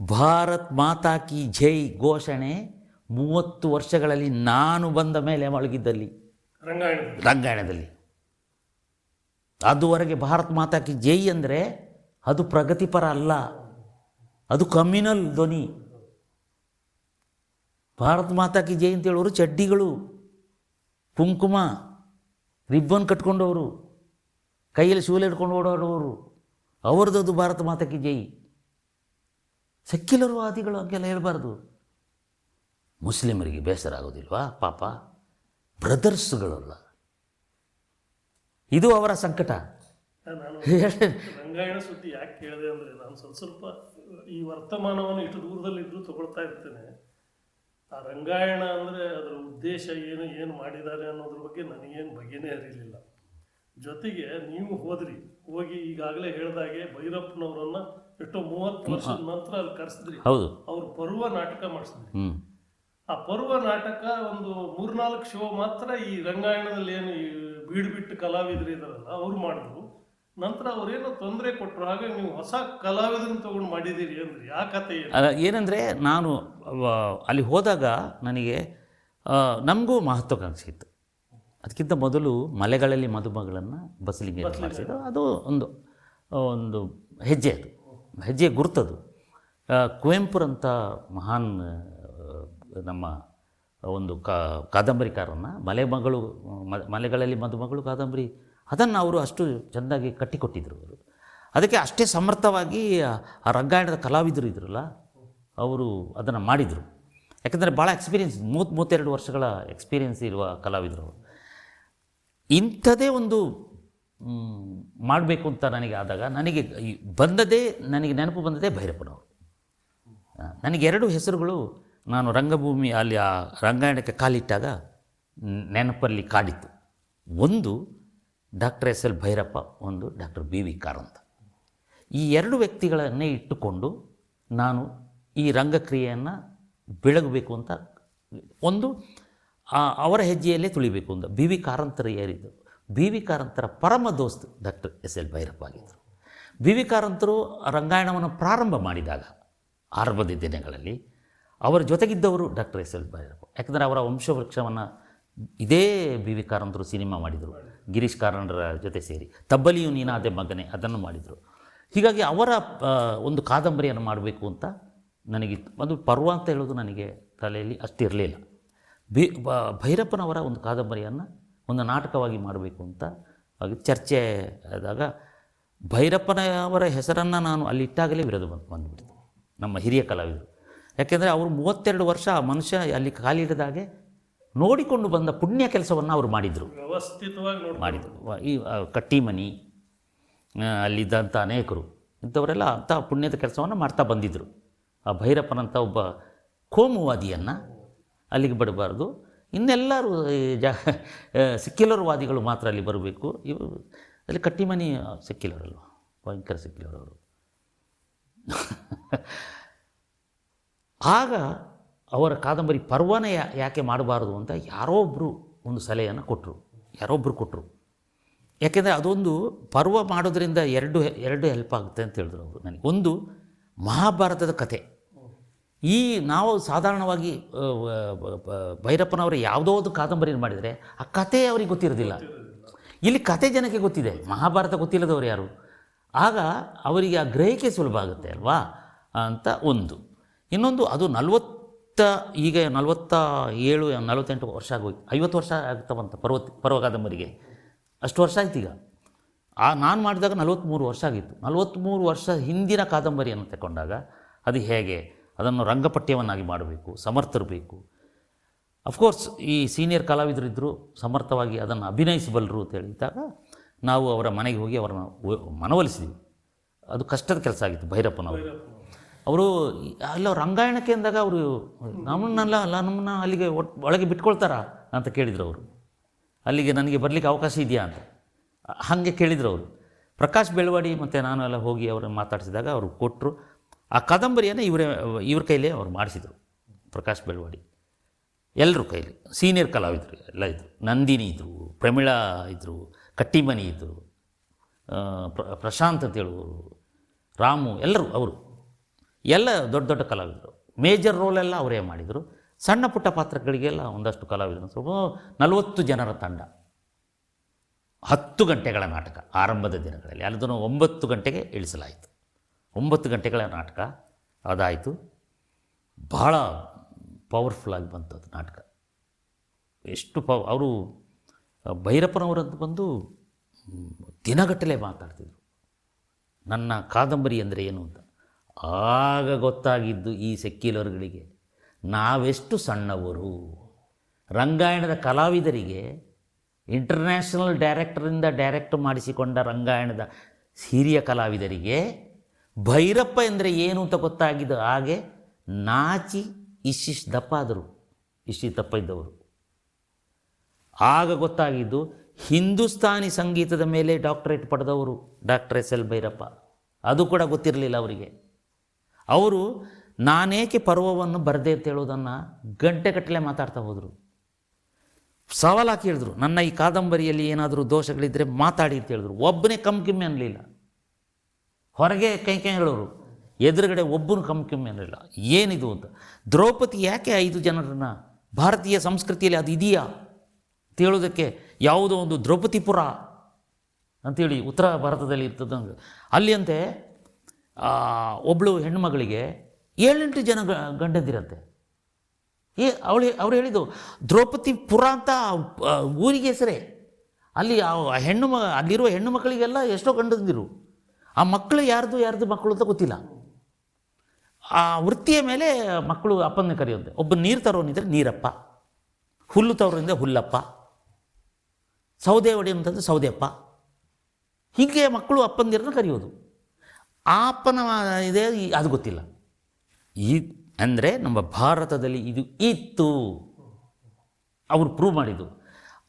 ಭಾರತ್ ಮಾತಾ ಕಿ ಜೈ ಘೋಷಣೆ 30 ವರ್ಷಗಳಲ್ಲಿ ನಾನು ಬಂದ ಮೇಲೆ ಮೊಳಗಿದ್ದಲ್ಲಿ ರಂಗಾಯಣದಲ್ಲಿ. ಅದುವರೆಗೆ ಭಾರತ್ ಮಾತಾ ಕಿ ಜೈ ಅಂದರೆ ಅದು ಪ್ರಗತಿಪರ ಅಲ್ಲ, ಅದು ಕಮ್ಯುನಲ್ ಧ್ವನಿ. ಭಾರತ್ ಮಾತಾ ಕಿ ಜೈ ಅಂತ ಹೇಳೋರು ಚಡ್ಡಿಗಳು, ಕುಂಕುಮ, ರಿಬ್ಬನ್ ಕಟ್ಕೊಂಡವರು, ಕೈಯಲ್ಲಿ ಶೂಲೆ ಹಿಡ್ಕೊಂಡು ಓಡಾಡುವವರು, ಅವರದ್ದು ಭಾರತ ಮಾತಾ ಕಿ ಜೈ. ಸೆಕ್ಯುಲರ್ ವಾದಿಗಳು ಹಂಗೆಲ್ಲ ಹೇಳ್ಬಾರ್ದು. ಮುಸ್ಲಿಮರಿಗೆ ಬೇಸರ ಆಗೋದಿಲ್ವಾ ಪಾಪ, ಬ್ರದರ್ಸ್ಗಳಲ್ಲ, ಇದು ಅವರ ಸಂಕಟ. ನಾನು ರಂಗಾಯಣ ಸುದ್ದಿ ಯಾಕೆ ಕೇಳಿದೆ ಅಂದರೆ, ನಾನು ಸ್ವಲ್ಪ ಈ ವರ್ತಮಾನವನ್ನು ಇಷ್ಟು ದೂರದಲ್ಲಿದ್ದರೂ ತಗೊಳ್ತಾ ಇರ್ತೇನೆ. ಆ ರಂಗಾಯಣ ಅಂದರೆ ಅದರ ಉದ್ದೇಶ ಏನು ಮಾಡಿದ್ದಾರೆ ಅನ್ನೋದ್ರ ಬಗ್ಗೆ ನನಗೇನು ಬಗೆನೇ ಅರಿಲಿಲ್ಲ. ಜೊತೆಗೆ ನೀವು ಹೋಗಿ ಈಗಾಗಲೇ ಹೇಳಿದಾಗೆ ಭೈರಪ್ಪನವರನ್ನ ಎಷ್ಟೋ 30 ವರ್ಷದ ನಂತರ ಅಲ್ಲಿ ಕರೆಸಿದ್ರಿ. ಹೌದು, ಅವ್ರು ಪರ್ವ ನಾಟಕ ಮಾಡಿಸಿದ್ರಿ. ಆ ಪರ್ವ ನಾಟಕ ಒಂದು 3-4 ಶೋ ಮಾತ್ರ ಈ ರಂಗಾಯಣದಲ್ಲಿ ಏನು ಈ ಬೀಡು ಕಲಾವಿದರು ಇದಾರಲ್ಲ ಅವರು ಮಾಡಿದ್ರು. ನಂತರ ಅವರೇನೋ ತೊಂದರೆ ಕೊಟ್ಟರು, ಹಾಗಾಗಿ ನೀವು ಹೊಸ ಕಲಾವಿದರನ್ನು ತಗೊಂಡು ಮಾಡಿದ್ದೀರಿ ಅಂದ್ರೆ ಆ ಕಥೆ ಏನಂದರೆ, ನಾನು ಅಲ್ಲಿ ಹೋದಾಗ ನನಗೆ ನಮಗೂ ಮಹತ್ವಾಕಾಂಕ್ಷೆ ಇತ್ತು. ಅದಕ್ಕಿಂತ ಮೊದಲು ಮಲೆಗಳಲ್ಲಿ ಮದುಮಗಳನ್ನು ಬಸಲಿಂಗೇಶ್ವರ ಮಾಡಿಸಿದ್ದು, ಅದು ಒಂದು ಹೆಜ್ಜೆ, ಅದು ಹೆಜ್ಜೆ ಗುರುತದು. ಕುವೆಂಪುರಂಥ ಮಹಾನ್ ನಮ್ಮ ಒಂದು ಕಾದಂಬರಿಕಾರನ್ನು ಮಲೆಗಳಲ್ಲಿ ಮದುಮಗಳು ಕಾದಂಬರಿ, ಅದನ್ನು ಅವರು ಅಷ್ಟು ಚೆಂದಾಗಿ ಕಟ್ಟಿಕೊಟ್ಟಿದ್ದರು. ಅವರು ಅದಕ್ಕೆ ಅಷ್ಟೇ ಸಮರ್ಥವಾಗಿ ಆ ರಂಗಾಯಣದ ಕಲಾವಿದರು ಇದ್ರಲ್ಲ ಅವರು ಅದನ್ನು ಮಾಡಿದರು. ಯಾಕಂದರೆ ಭಾಳ ಎಕ್ಸ್ಪೀರಿಯನ್ಸ್, 32 ವರ್ಷಗಳ ಎಕ್ಸ್ಪೀರಿಯನ್ಸ್ ಇರುವ ಕಲಾವಿದರು. ಇಂಥದ್ದೇ ಒಂದು ಮಾಡಬೇಕು ಅಂತ ನನಗೆ ಆದಾಗ ನನಗೆ ನೆನಪು ಬಂದದೇ ಭೈರಪ್ಪನವರು. ನನಗೆ 2 ಹೆಸರುಗಳು ನಾನು ರಂಗಭೂಮಿ ಅಲ್ಲಿ ಆ ರಂಗಾಯಣಕ್ಕೆ ಕಾಲಿಟ್ಟಾಗ ನೆನಪಲ್ಲಿ ಕಾಡಿತ್ತು. ಒಂದು ಡಾಕ್ಟರ್ ಎಸ್ ಎಲ್ ಭೈರಪ್ಪ, ಒಂದು ಡಾಕ್ಟರ್ ಬಿ ವಿ ಕಾರಂತ. ಈ 2 ವ್ಯಕ್ತಿಗಳನ್ನೇ ಇಟ್ಟುಕೊಂಡು ನಾನು ಈ ರಂಗಕ್ರಿಯೆಯನ್ನು ಬೆಳಗಬೇಕು ಅಂತ, ಒಂದು ಅವರ ಹೆಜ್ಜೆಯಲ್ಲೇ ತುಳಿಬೇಕು ಅಂತ. ಬಿ ವಿ ಕಾರಂತರು ಯಾರಿದ್ದರು? ಬಿ ವಿ ಕಾರಂತರ ಪರಮ ದೋಸ್ತ್ ಡಾಕ್ಟರ್ ಎಸ್ ಎಲ್ ಭೈರಪ್ಪ ಆಗಿದ್ದರು. ಬಿ ವಿ ಕಾರಂತರು ರಂಗಾಯಣವನ್ನು ಪ್ರಾರಂಭ ಮಾಡಿದಾಗ ಆರಂಭದ ದಿನಗಳಲ್ಲಿ ಅವರ ಜೊತೆಗಿದ್ದವರು ಡಾಕ್ಟರ್ ಎಸ್ ಎಲ್ ಭೈರಪ್ಪ. ಯಾಕಂದರೆ ಅವರ ವಂಶವೃಕ್ಷವನ್ನು ಇದೇ ಬಿ ವಿ ಕಾರಂತರು ಸಿನಿಮಾ ಮಾಡಿದರು, ಗಿರೀಶ್ ಕಾರ್ನಾಡರ ಜೊತೆ ಸೇರಿ. ತಬ್ಬಲಿಯು ನೀನಾದೆ ಮಗನೆ ಅದನ್ನು ಮಾಡಿದರು. ಹೀಗಾಗಿ ಅವರ ಒಂದು ಕಾದಂಬರಿಯನ್ನು ಮಾಡಬೇಕು ಅಂತ ನನಗಿತ್ತು. ಅದು ಪರ್ವ ಅಂತ ಹೇಳೋದು ನನಗೆ ತಲೆಯಲ್ಲಿ ಅಷ್ಟಿರಲಿಲ್ಲ. ಭೈರಪ್ಪನವರ ಒಂದು ಕಾದಂಬರಿಯನ್ನು ಒಂದು ನಾಟಕವಾಗಿ ಮಾಡಬೇಕು ಅಂತ ಚರ್ಚೆ ಆದಾಗ ಭೈರಪ್ಪನವರ ಹೆಸರನ್ನು ನಾನು ಅಲ್ಲಿಟ್ಟಾಗಲೇ ವಿರೋಧ ಬಂದುಬಿಡ್ತು ನಮ್ಮ ಹಿರಿಯ ಕಲಾವಿದರು. ಯಾಕೆಂದರೆ ಅವರು 32 ವರ್ಷ ಆ ಮನುಷ್ಯ ಅಲ್ಲಿ ಕಾಲಿಡದಾಗೆ ನೋಡಿಕೊಂಡು ಬಂದ ಪುಣ್ಯ ಕೆಲಸವನ್ನು ಅವರು ಮಾಡಿದರು, ವ್ಯವಸ್ಥಿತವಾಗಿ ಮಾಡಿದರು. ಈ ಕಟ್ಟಿಮನಿ ಅಲ್ಲಿದ್ದಂಥ ಅನೇಕರು ಇಂಥವರೆಲ್ಲ ಅಂಥ ಪುಣ್ಯದ ಕೆಲಸವನ್ನು ಮಾಡ್ತಾ ಬಂದಿದ್ದರು. ಆ ಭೈರಪ್ಪನಂಥ ಒಬ್ಬ ಕೋಮುವಾದಿಯನ್ನು ಅಲ್ಲಿಗೆ ಬಿಡಬಾರ್ದು, ಇನ್ನೆಲ್ಲರೂ ಸೆಕ್ಯುಲರ್ ವಾದಿಗಳು ಮಾತ್ರ ಅಲ್ಲಿ ಬರಬೇಕು. ಇವರು ಅಲ್ಲಿ ಕಟ್ಟಿಮನಿ ಸೆಕ್ಯುಲರ್ ಅಲ್ವ, ಭಯಂಕರ ಸೆಕ್ಯುಲರ್ ಅವರು. ಆಗ ಅವರ ಕಾದಂಬರಿ ಪರ್ವನೇ ಯಾಕೆ ಮಾಡಬಾರ್ದು ಅಂತ ಯಾರೋ ಒಬ್ಬರು ಒಂದು ಸಲಹೆಯನ್ನು ಕೊಟ್ಟರು. ಯಾಕೆಂದರೆ ಅದೊಂದು ಪರ್ವ ಮಾಡೋದ್ರಿಂದ ಎರಡು ಹೆಲ್ಪ್ ಆಗುತ್ತೆ ಅಂತ ಹೇಳಿದ್ರು ಅವರು ನನಗೆ. ಒಂದು, ಮಹಾಭಾರತದ ಕತೆ ಈ ನಾವು ಸಾಧಾರಣವಾಗಿ ಭೈರಪ್ಪನವರ ಯಾವುದೋ ಒಂದು ಕಾದಂಬರಿ ಮಾಡಿದರೆ ಆ ಕಥೆ ಅವ್ರಿಗೆ ಗೊತ್ತಿರೋದಿಲ್ಲ. ಇಲ್ಲಿ ಕಥೆ ಜನಕ್ಕೆ ಗೊತ್ತಿದೆ, ಮಹಾಭಾರತ ಗೊತ್ತಿಲ್ಲದವರು ಯಾರು? ಆಗ ಅವರಿಗೆ ಆ ಗ್ರಹಿಕೆ ಸುಲಭ ಆಗುತ್ತೆ ಅಲ್ವಾ ಅಂತ ಒಂದು. ಇನ್ನೊಂದು ಅದು ಈಗ 47-48 ವರ್ಷ ಆಗೋಯ್ತು, 50 ವರ್ಷ ಆಗ್ತಾವಂತ ಪರ್ವ ಕಾದಂಬರಿಗೆ. ಅಷ್ಟು ವರ್ಷ ಆಯ್ತು ಈಗ. ನಾನು ಮಾಡಿದಾಗ 43 ವರ್ಷ ಆಗಿತ್ತು. 43 ವರ್ಷ ಹಿಂದಿನ ಕಾದಂಬರಿಯನ್ನು ತಗೊಂಡಾಗ ಅದು ಹೇಗೆ ಅದನ್ನು ರಂಗಪಠ್ಯವನ್ನಾಗಿ ಮಾಡಬೇಕು, ಸಮರ್ಥರು ಬೇಕು. ಅಫ್ಕೋರ್ಸ್ ಈ ಸೀನಿಯರ್ ಕಲಾವಿದರಿದ್ದರು, ಸಮರ್ಥವಾಗಿ ಅದನ್ನು ಅಭಿನಯಿಸಬಲ್ಲರು ಅಂತ ಹೇಳಿದಾಗ ನಾವು ಅವರ ಮನೆಗೆ ಹೋಗಿ ಅವರನ್ನು ಮನವೊಲಿಸಿದ್ವಿ. ಅದು ಕಷ್ಟದ ಕೆಲಸ ಆಗಿತ್ತು ಭೈರಪ್ಪನವರು. ಅವರು ಅಲ್ಲ ರಂಗಾಯಣಕ್ಕೆ ಅಂದಾಗ ಅವರು ನಮ್ಮನ್ನ ಅಲ್ಲಿಗೆ ಒಳಗೆ ಬಿಟ್ಕೊಳ್ತಾರಾ ಅಂತ ಕೇಳಿದರು ಅವರು. ಅಲ್ಲಿಗೆ ನನಗೆ ಬರಲಿಕ್ಕೆ ಅವಕಾಶ ಇದೆಯಾ ಅಂತ ಹಾಗೆ ಕೇಳಿದರು ಅವರು. ಪ್ರಕಾಶ್ ಬೆಳವಾಡಿ ಮತ್ತು ನಾನು ಎಲ್ಲ ಹೋಗಿ ಅವರನ್ನು ಮಾತಾಡಿಸಿದಾಗ ಅವರು ಕೊಟ್ಟರು. ಆ ಕಾದಂಬರಿಯನ್ನು ಇವ್ರ ಕೈಲೇ ಅವ್ರು ಮಾಡಿಸಿದರು. ಪ್ರಕಾಶ್ ಬೆಳವಾಡಿ ಎಲ್ಲರ ಕೈಲಿ ಸೀನಿಯರ್ ಕಲಾವಿದರು ಎಲ್ಲ ಇದ್ದರು. ನಂದಿನಿ ಇದ್ದರು, ಪ್ರಮೀಳಾ ಇದ್ದರು, ಕಟ್ಟಿಮನಿ ಇದ್ದರು, ಪ್ರಶಾಂತ್ ಅಂತ ಹೇಳುವರು, ರಾಮು, ಎಲ್ಲರೂ ಅವರು ಎಲ್ಲ ದೊಡ್ಡ ದೊಡ್ಡ ಕಲಾವಿದರು. ಮೇಜರ್ ರೋಲೆಲ್ಲ ಅವರೇ ಮಾಡಿದರು. ಸಣ್ಣ ಪುಟ್ಟ ಪಾತ್ರಗಳಿಗೆಲ್ಲ ಒಂದಷ್ಟು ಕಲಾವಿದರು. ಸ್ವಲ್ಪ 40 ಜನರ ತಂಡ, 10 ಗಂಟೆಗಳ ನಾಟಕ ಆರಂಭದ ದಿನಗಳಲ್ಲಿ. ಅದನ್ನು 9 ಗಂಟೆಗೆ ಇಳಿಸಲಾಯಿತು. 9 ಗಂಟೆಗಳ ನಾಟಕ ಅದಾಯಿತು. ಬಹಳ ಪವರ್ಫುಲ್ಲಾಗಿ ಬಂತು ಅದು ನಾಟಕ. ಎಷ್ಟು ಅವರು ಭೈರಪ್ಪನವರಂತ ಬಂದು ದಿನಗಟ್ಟಲೆ ಮಾತಾಡ್ತಿದ್ರು ನನ್ನ ಕಾದಂಬರಿ ಅಂದರೆ ಏನು ಅಂತ. ಆಗ ಗೊತ್ತಾಗಿದ್ದು ಈ ಸೆಕ್ಯುಲರ್ಗಳಿಗೆ ನಾವೆಷ್ಟು ಸಣ್ಣವರು. ರಂಗಾಯಣದ ಕಲಾವಿದರಿಗೆ ಇಂಟರ್ನ್ಯಾಷನಲ್ ಡೈರೆಕ್ಟರಿಂದ ಡೈರೆಕ್ಟ್ ಮಾಡಿಸಿಕೊಂಡ ರಂಗಾಯಣದ ಹಿರಿಯ ಕಲಾವಿದರಿಗೆ ಭೈರಪ್ಪ ಎಂದರೆ ಏನು ಅಂತ ಗೊತ್ತಾಗಿದ್ದು ಹಾಗೆ ನಾಚಿ ಇಷ್ಟಿಷ್ಟು ದಪ್ಪ ಆದರು, ಇಷ್ಟಿಷ್ಟು ದಪ್ಪ ಇದ್ದವರು. ಆಗ ಗೊತ್ತಾಗಿದ್ದು ಹಿಂದೂಸ್ತಾನಿ ಸಂಗೀತದ ಮೇಲೆ ಡಾಕ್ಟರೇಟ್ ಪಡೆದವರು ಡಾಕ್ಟರ್ ಎಸ್ ಎಲ್ ಭೈರಪ್ಪ. ಅದು ಕೂಡ ಗೊತ್ತಿರಲಿಲ್ಲ ಅವರಿಗೆ. ಅವರು ನಾನೇಕೆ ಪರ್ವವನ್ನು ಬರದೆ ಅಂತ ಹೇಳೋದನ್ನು ಗಂಟೆಗಟ್ಟಲೆ ಮಾತಾಡ್ತಾ ಹೋದರು. ಸವಾಲಾಗಿ ಹೇಳಿದ್ರು, ನನ್ನ ಈ ಕಾದಂಬರಿಯಲ್ಲಿ ಏನಾದರೂ ದೋಷಗಳಿದ್ದರೆ ಮಾತಾಡಿ ಅಂತ ಹೇಳಿದ್ರು. ಒಬ್ಬನೇ ಕಮ್ಕಿಮ್ಮೆ ಅನ್ನಲಿಲ್ಲ. ಹೊರಗೆ ಕೈ ಹೇಳೋರು, ಎದುರುಗಡೆ ಒಬ್ಬನು ಕಮ್ಕಿಮ್ಮೆ ಅನ್ನಲಿಲ್ಲ. ಏನಿದು ಅಂತ. ದ್ರೌಪದಿ ಯಾಕೆ 5 ಜನರನ್ನು, ಭಾರತೀಯ ಸಂಸ್ಕೃತಿಯಲ್ಲಿ ಅದು ಇದೆಯಾ ಅಂತ ಹೇಳೋದಕ್ಕೆ ಯಾವುದೋ ಒಂದು ದ್ರೌಪದಿಪುರ ಅಂಥೇಳಿ ಉತ್ತರ ಭಾರತದಲ್ಲಿ ಇರ್ತದಂಗೆ ಅಲ್ಲಿ ಅಂತೆ ಒಬ್ಬಳು ಹೆಣ್ಣುಮಗಳಿಗೆ 7-8 ಜನ ಗಂಡಂದಿರಂತೆ. ಅವ್ರು ಹೇಳಿದ್ದು ದ್ರೌಪದಿಪುರ ಅಂತ ಊರಿಗೆ ಹೆಸರೇ. ಅಲ್ಲಿ ಅಲ್ಲಿರುವ ಹೆಣ್ಣು ಮಕ್ಕಳಿಗೆಲ್ಲ ಎಷ್ಟೋ ಗಂಡಂದಿರು. ಆ ಮಕ್ಕಳು ಯಾರ್ದು ಮಕ್ಕಳು ಅಂತ ಗೊತ್ತಿಲ್ಲ. ಆ ವೃತ್ತಿಯ ಮೇಲೆ ಮಕ್ಕಳು ಅಪ್ಪನ ಕರೆಯುತ್ತೆ. ಒಬ್ಬ ನೀರು ತರೋನಿದ್ರೆ ನೀರಪ್ಪ, ಹುಲ್ಲು ತರೋರಿಂದ ಹುಲ್ಲಪ್ಪ, ಸೌದೆ ಒಡೆ ಅಂತಂದರೆ ಸೌದೆಯಪ್ಪ. ಹೀಗೆ ಮಕ್ಕಳು ಅಪ್ಪಂದಿರನ್ನ ಕರೆಯೋದು. ಆ ಅಪ್ಪನ ಇದೆ ಅದು ಗೊತ್ತಿಲ್ಲ. ಅಂದರೆ ನಮ್ಮ ಭಾರತದಲ್ಲಿ ಇದು ಇತ್ತು, ಅವರು ಪ್ರೂವ್ ಮಾಡಿದ್ದು.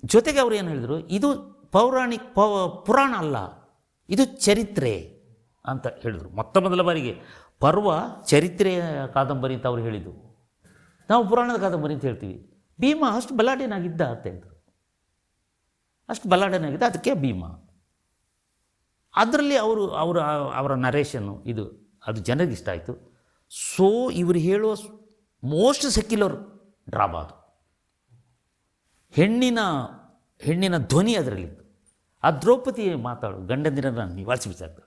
ಜೊತೆಗೆ ಅವರು ಏನು ಹೇಳಿದರು, ಇದು ಪುರಾಣ ಅಲ್ಲ, ಇದು ಚರಿತ್ರೆ ಅಂತ ಹೇಳಿದರು. ಮೊದಲ ಬಾರಿಗೆ ಪರ್ವ ಚರಿತ್ರೆಯ ಕಾದಂಬರಿ ಅಂತ ಅವರು ಹೇಳಿದ್ದು. ನಾವು ಪುರಾಣದ ಕಾದಂಬರಿ ಅಂತ ಹೇಳ್ತೀವಿ. ಭೀಮ ಅಷ್ಟು ಬಲಾಢ್ಯನಾಗಿದ್ದ ಅಂತ ಹೇಳಿದರು. ಅಷ್ಟು ಬಲಾಢ್ಯನಾಗಿದ್ದ, ಅದಕ್ಕೆ ಭೀಮ. ಅದರಲ್ಲಿ ಅವರ ನರೇಷನ್ನು ಅದು ಜನರಿಗೆ ಇಷ್ಟ ಆಯಿತು. ಸೊ ಇವರು ಹೇಳುವ ಮೋಸ್ಟ್ ಸೆಕ್ಯುಲರ್ ಡ್ರಾಮಾ ಅದು. ಹೆಣ್ಣಿನ ಧ್ವನಿ ಅದರಲ್ಲಿತ್ತು. ಆ ದ್ರೌಪದಿ ಮಾತಾಡು ಗಂಡಂದಿರನ್ನ ನಿವಾರಿಸಿಬಿಡ್ತಾಳೆ.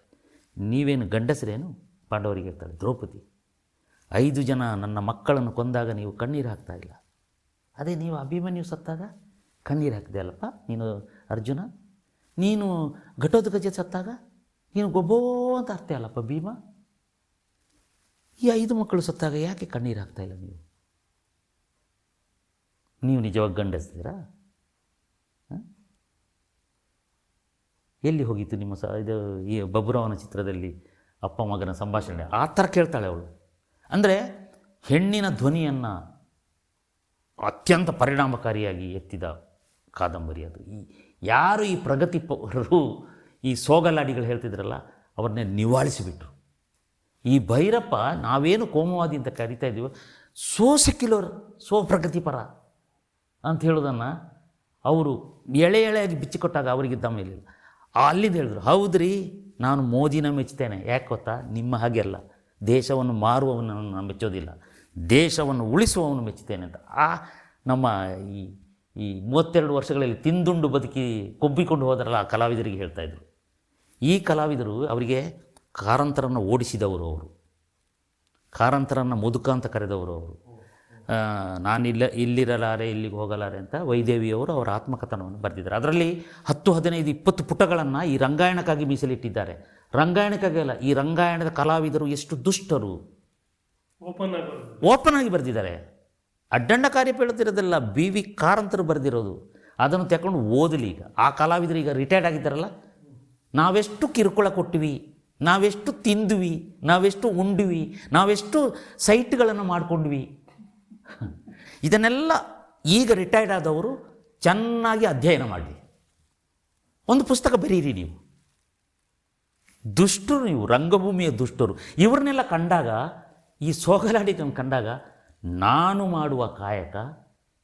ನೀವೇನು ಗಂಡಸರೇನು ಪಾಂಡವರಿಗೆ ಹೇಳ್ತಾಳೆ ದ್ರೌಪದಿ. 5 ಜನ ನನ್ನ ಮಕ್ಕಳನ್ನು ಕೊಂದಾಗ ನೀವು ಕಣ್ಣೀರು ಹಾಕ್ತಾ ಇಲ್ಲ, ಅದೇ ನೀವು ಅಭಿಮನ್ಯು ಸತ್ತಾಗ ಕಣ್ಣೀರು ಹಾಕಿದೆ ಅಲ್ಲಪ್ಪ ನೀನು ಅರ್ಜುನ. ನೀನು ಘಟೋತ್ಕಚ ಸತ್ತಾಗ ನೀನು ಗೊಬ್ಬೋ ಅಂತ ಅರ್ಥ ಅಲ್ಲಪ್ಪ ಭೀಮ. ಈ 5 ಮಕ್ಕಳು ಸತ್ತಾಗ ಯಾಕೆ ಕಣ್ಣೀರು ಹಾಕ್ತಾ ಇಲ್ಲ ನೀವು ನಿಜವಾಗಿ ಗಂಡಸ್ತೀರಾ? ಎಲ್ಲಿ ಹೋಗಿತ್ತು ನಿಮ್ಮ ಈ ಬಬ್ರುವನ ಚಿತ್ರದಲ್ಲಿ ಅಪ್ಪ ಮಗನ ಸಂಭಾಷಣೆ? ಆ ಥರ ಕೇಳ್ತಾಳೆ ಅವಳು. ಅಂದರೆ ಹೆಣ್ಣಿನ ಧ್ವನಿಯನ್ನು ಅತ್ಯಂತ ಪರಿಣಾಮಕಾರಿಯಾಗಿ ಎತ್ತಿದ ಕಾದಂಬರಿ ಅದು. ಯಾರು ಈ ಪ್ರಗತಿಪರರು ಈ ಸೋಗಲಾಡಿಗಳು ಹೇಳ್ತಿದ್ರಲ್ಲ ಅವ್ರನ್ನೇ ನಿವಾಳಿಸಿಬಿಟ್ರು. ಈ ಭೈರಪ್ಪ ನಾವೇನು ಕೋಮುವಾದಿ ಅಂತ ಕರಿತಾ ಇದ್ದೀವೋ, ಸೋ ಸೆಕ್ಯುಲರ್, ಸೋ ಪ್ರಗತಿಪರ ಅಂತ ಹೇಳೋದನ್ನು ಅವರು ಎಳೆಯಾಗಿ ಬಿಚ್ಚಿಕೊಟ್ಟಾಗ ಅವರಿಗೆ ದಮ್ಮ ಇರಲಿಲ್ಲ. ಅಲ್ಲಿಂದ ಹೇಳಿದ್ರು, ಹೌದ್ರಿ ನಾನು ಮೋದಿನ ಮೆಚ್ತೇನೆ. ಯಾಕೆ ಗೊತ್ತಾ, ನಿಮ್ಮ ಹಾಗೆ ಅಲ್ಲ, ದೇಶವನ್ನು ಮಾರುವವನನ್ನು ನಾನು ಮೆಚ್ಚೋದಿಲ್ಲ, ದೇಶವನ್ನು ಉಳಿಸುವವನು ಮೆಚ್ಚುತ್ತೇನೆ ಅಂತ. ನಮ್ಮ ಈ ಈ 32 ವರ್ಷಗಳಲ್ಲಿ ತಿಂದುಂಡು ಬದುಕಿ ಕೊಬ್ಬಿಕೊಂಡು ಹೋದರಲ್ಲ ಆ ಕಲಾವಿದರಿಗೆ ಹೇಳ್ತಾಯಿದ್ರು. ಈ ಕಲಾವಿದರು ಅವರಿಗೆ ಕಾರಂತರನ್ನು ಓಡಿಸಿದವರು, ಅವರು ಕಾರಂತರನ್ನು ಮುದುಕ ಅಂತ ಕರೆದವರು ಅವರು. ಇಲ್ಲಿರಲಾರೆ ಇಲ್ಲಿಗೆ ಹೋಗಲಾರೆ ಅಂತ ವೈದೇವಿಯವರು ಅವರ ಆತ್ಮಕಥನವನ್ನು ಬರೆದಿದ್ದಾರೆ. ಅದರಲ್ಲಿ 10, 15, 20 ಪುಟಗಳನ್ನು ಈ ರಂಗಾಯಣಕ್ಕಾಗಿ ಮೀಸಲಿಟ್ಟಿದ್ದಾರೆ. ರಂಗಾಯಣಕ್ಕಾಗಿ ಅಲ್ಲ, ಈ ರಂಗಾಯಣದ ಕಲಾವಿದರು ಎಷ್ಟು ದುಷ್ಟರು ಓಪನ್ ಆಗಿ ಬರೆದಿದ್ದಾರೆ. ಅಡ್ಡಂಡ ಕಾರ್ಯ ಹೇಳುತ್ತಿರೋದಲ್ಲ, B.V. ಕಾರಂತರು ಬರೆದಿರೋದು. ಅದನ್ನು ತಗೊಂಡು ಓದಲಿ. ಈಗ ಆ ಕಲಾವಿದರು ಈಗ ರಿಟೈರ್ಡ್ ಆಗಿದ್ದಾರಲ್ಲ, ನಾವೆಷ್ಟು ಕಿರುಕುಳ ಕೊಟ್ಟಿವಿ, ನಾವೆಷ್ಟು ತಿಂದ್ವಿ, ನಾವೆಷ್ಟು ಉಂಡ್ವಿ, ನಾವೆಷ್ಟು ಸೈಟ್ಗಳನ್ನು ಮಾಡಿಕೊಂಡ್ವಿ, ಇದನ್ನೆಲ್ಲ ಈಗ ರಿಟೈರ್ಡ್ ಆದವರು ಚೆನ್ನಾಗಿ ಅಧ್ಯಯನ ಮಾಡಿ ಒಂದು ಪುಸ್ತಕ ಬರೀರಿ. ನೀವು ದುಷ್ಟರು, ನೀವು ರಂಗಭೂಮಿಯ ದುಷ್ಟರು. ಇವ್ರನ್ನೆಲ್ಲ ಕಂಡಾಗ, ಈ ಸೋಗಲಾಡಿಗಳನ್ನು ಕಂಡಾಗ ನಾನು ಮಾಡುವ ಕಾಯಕ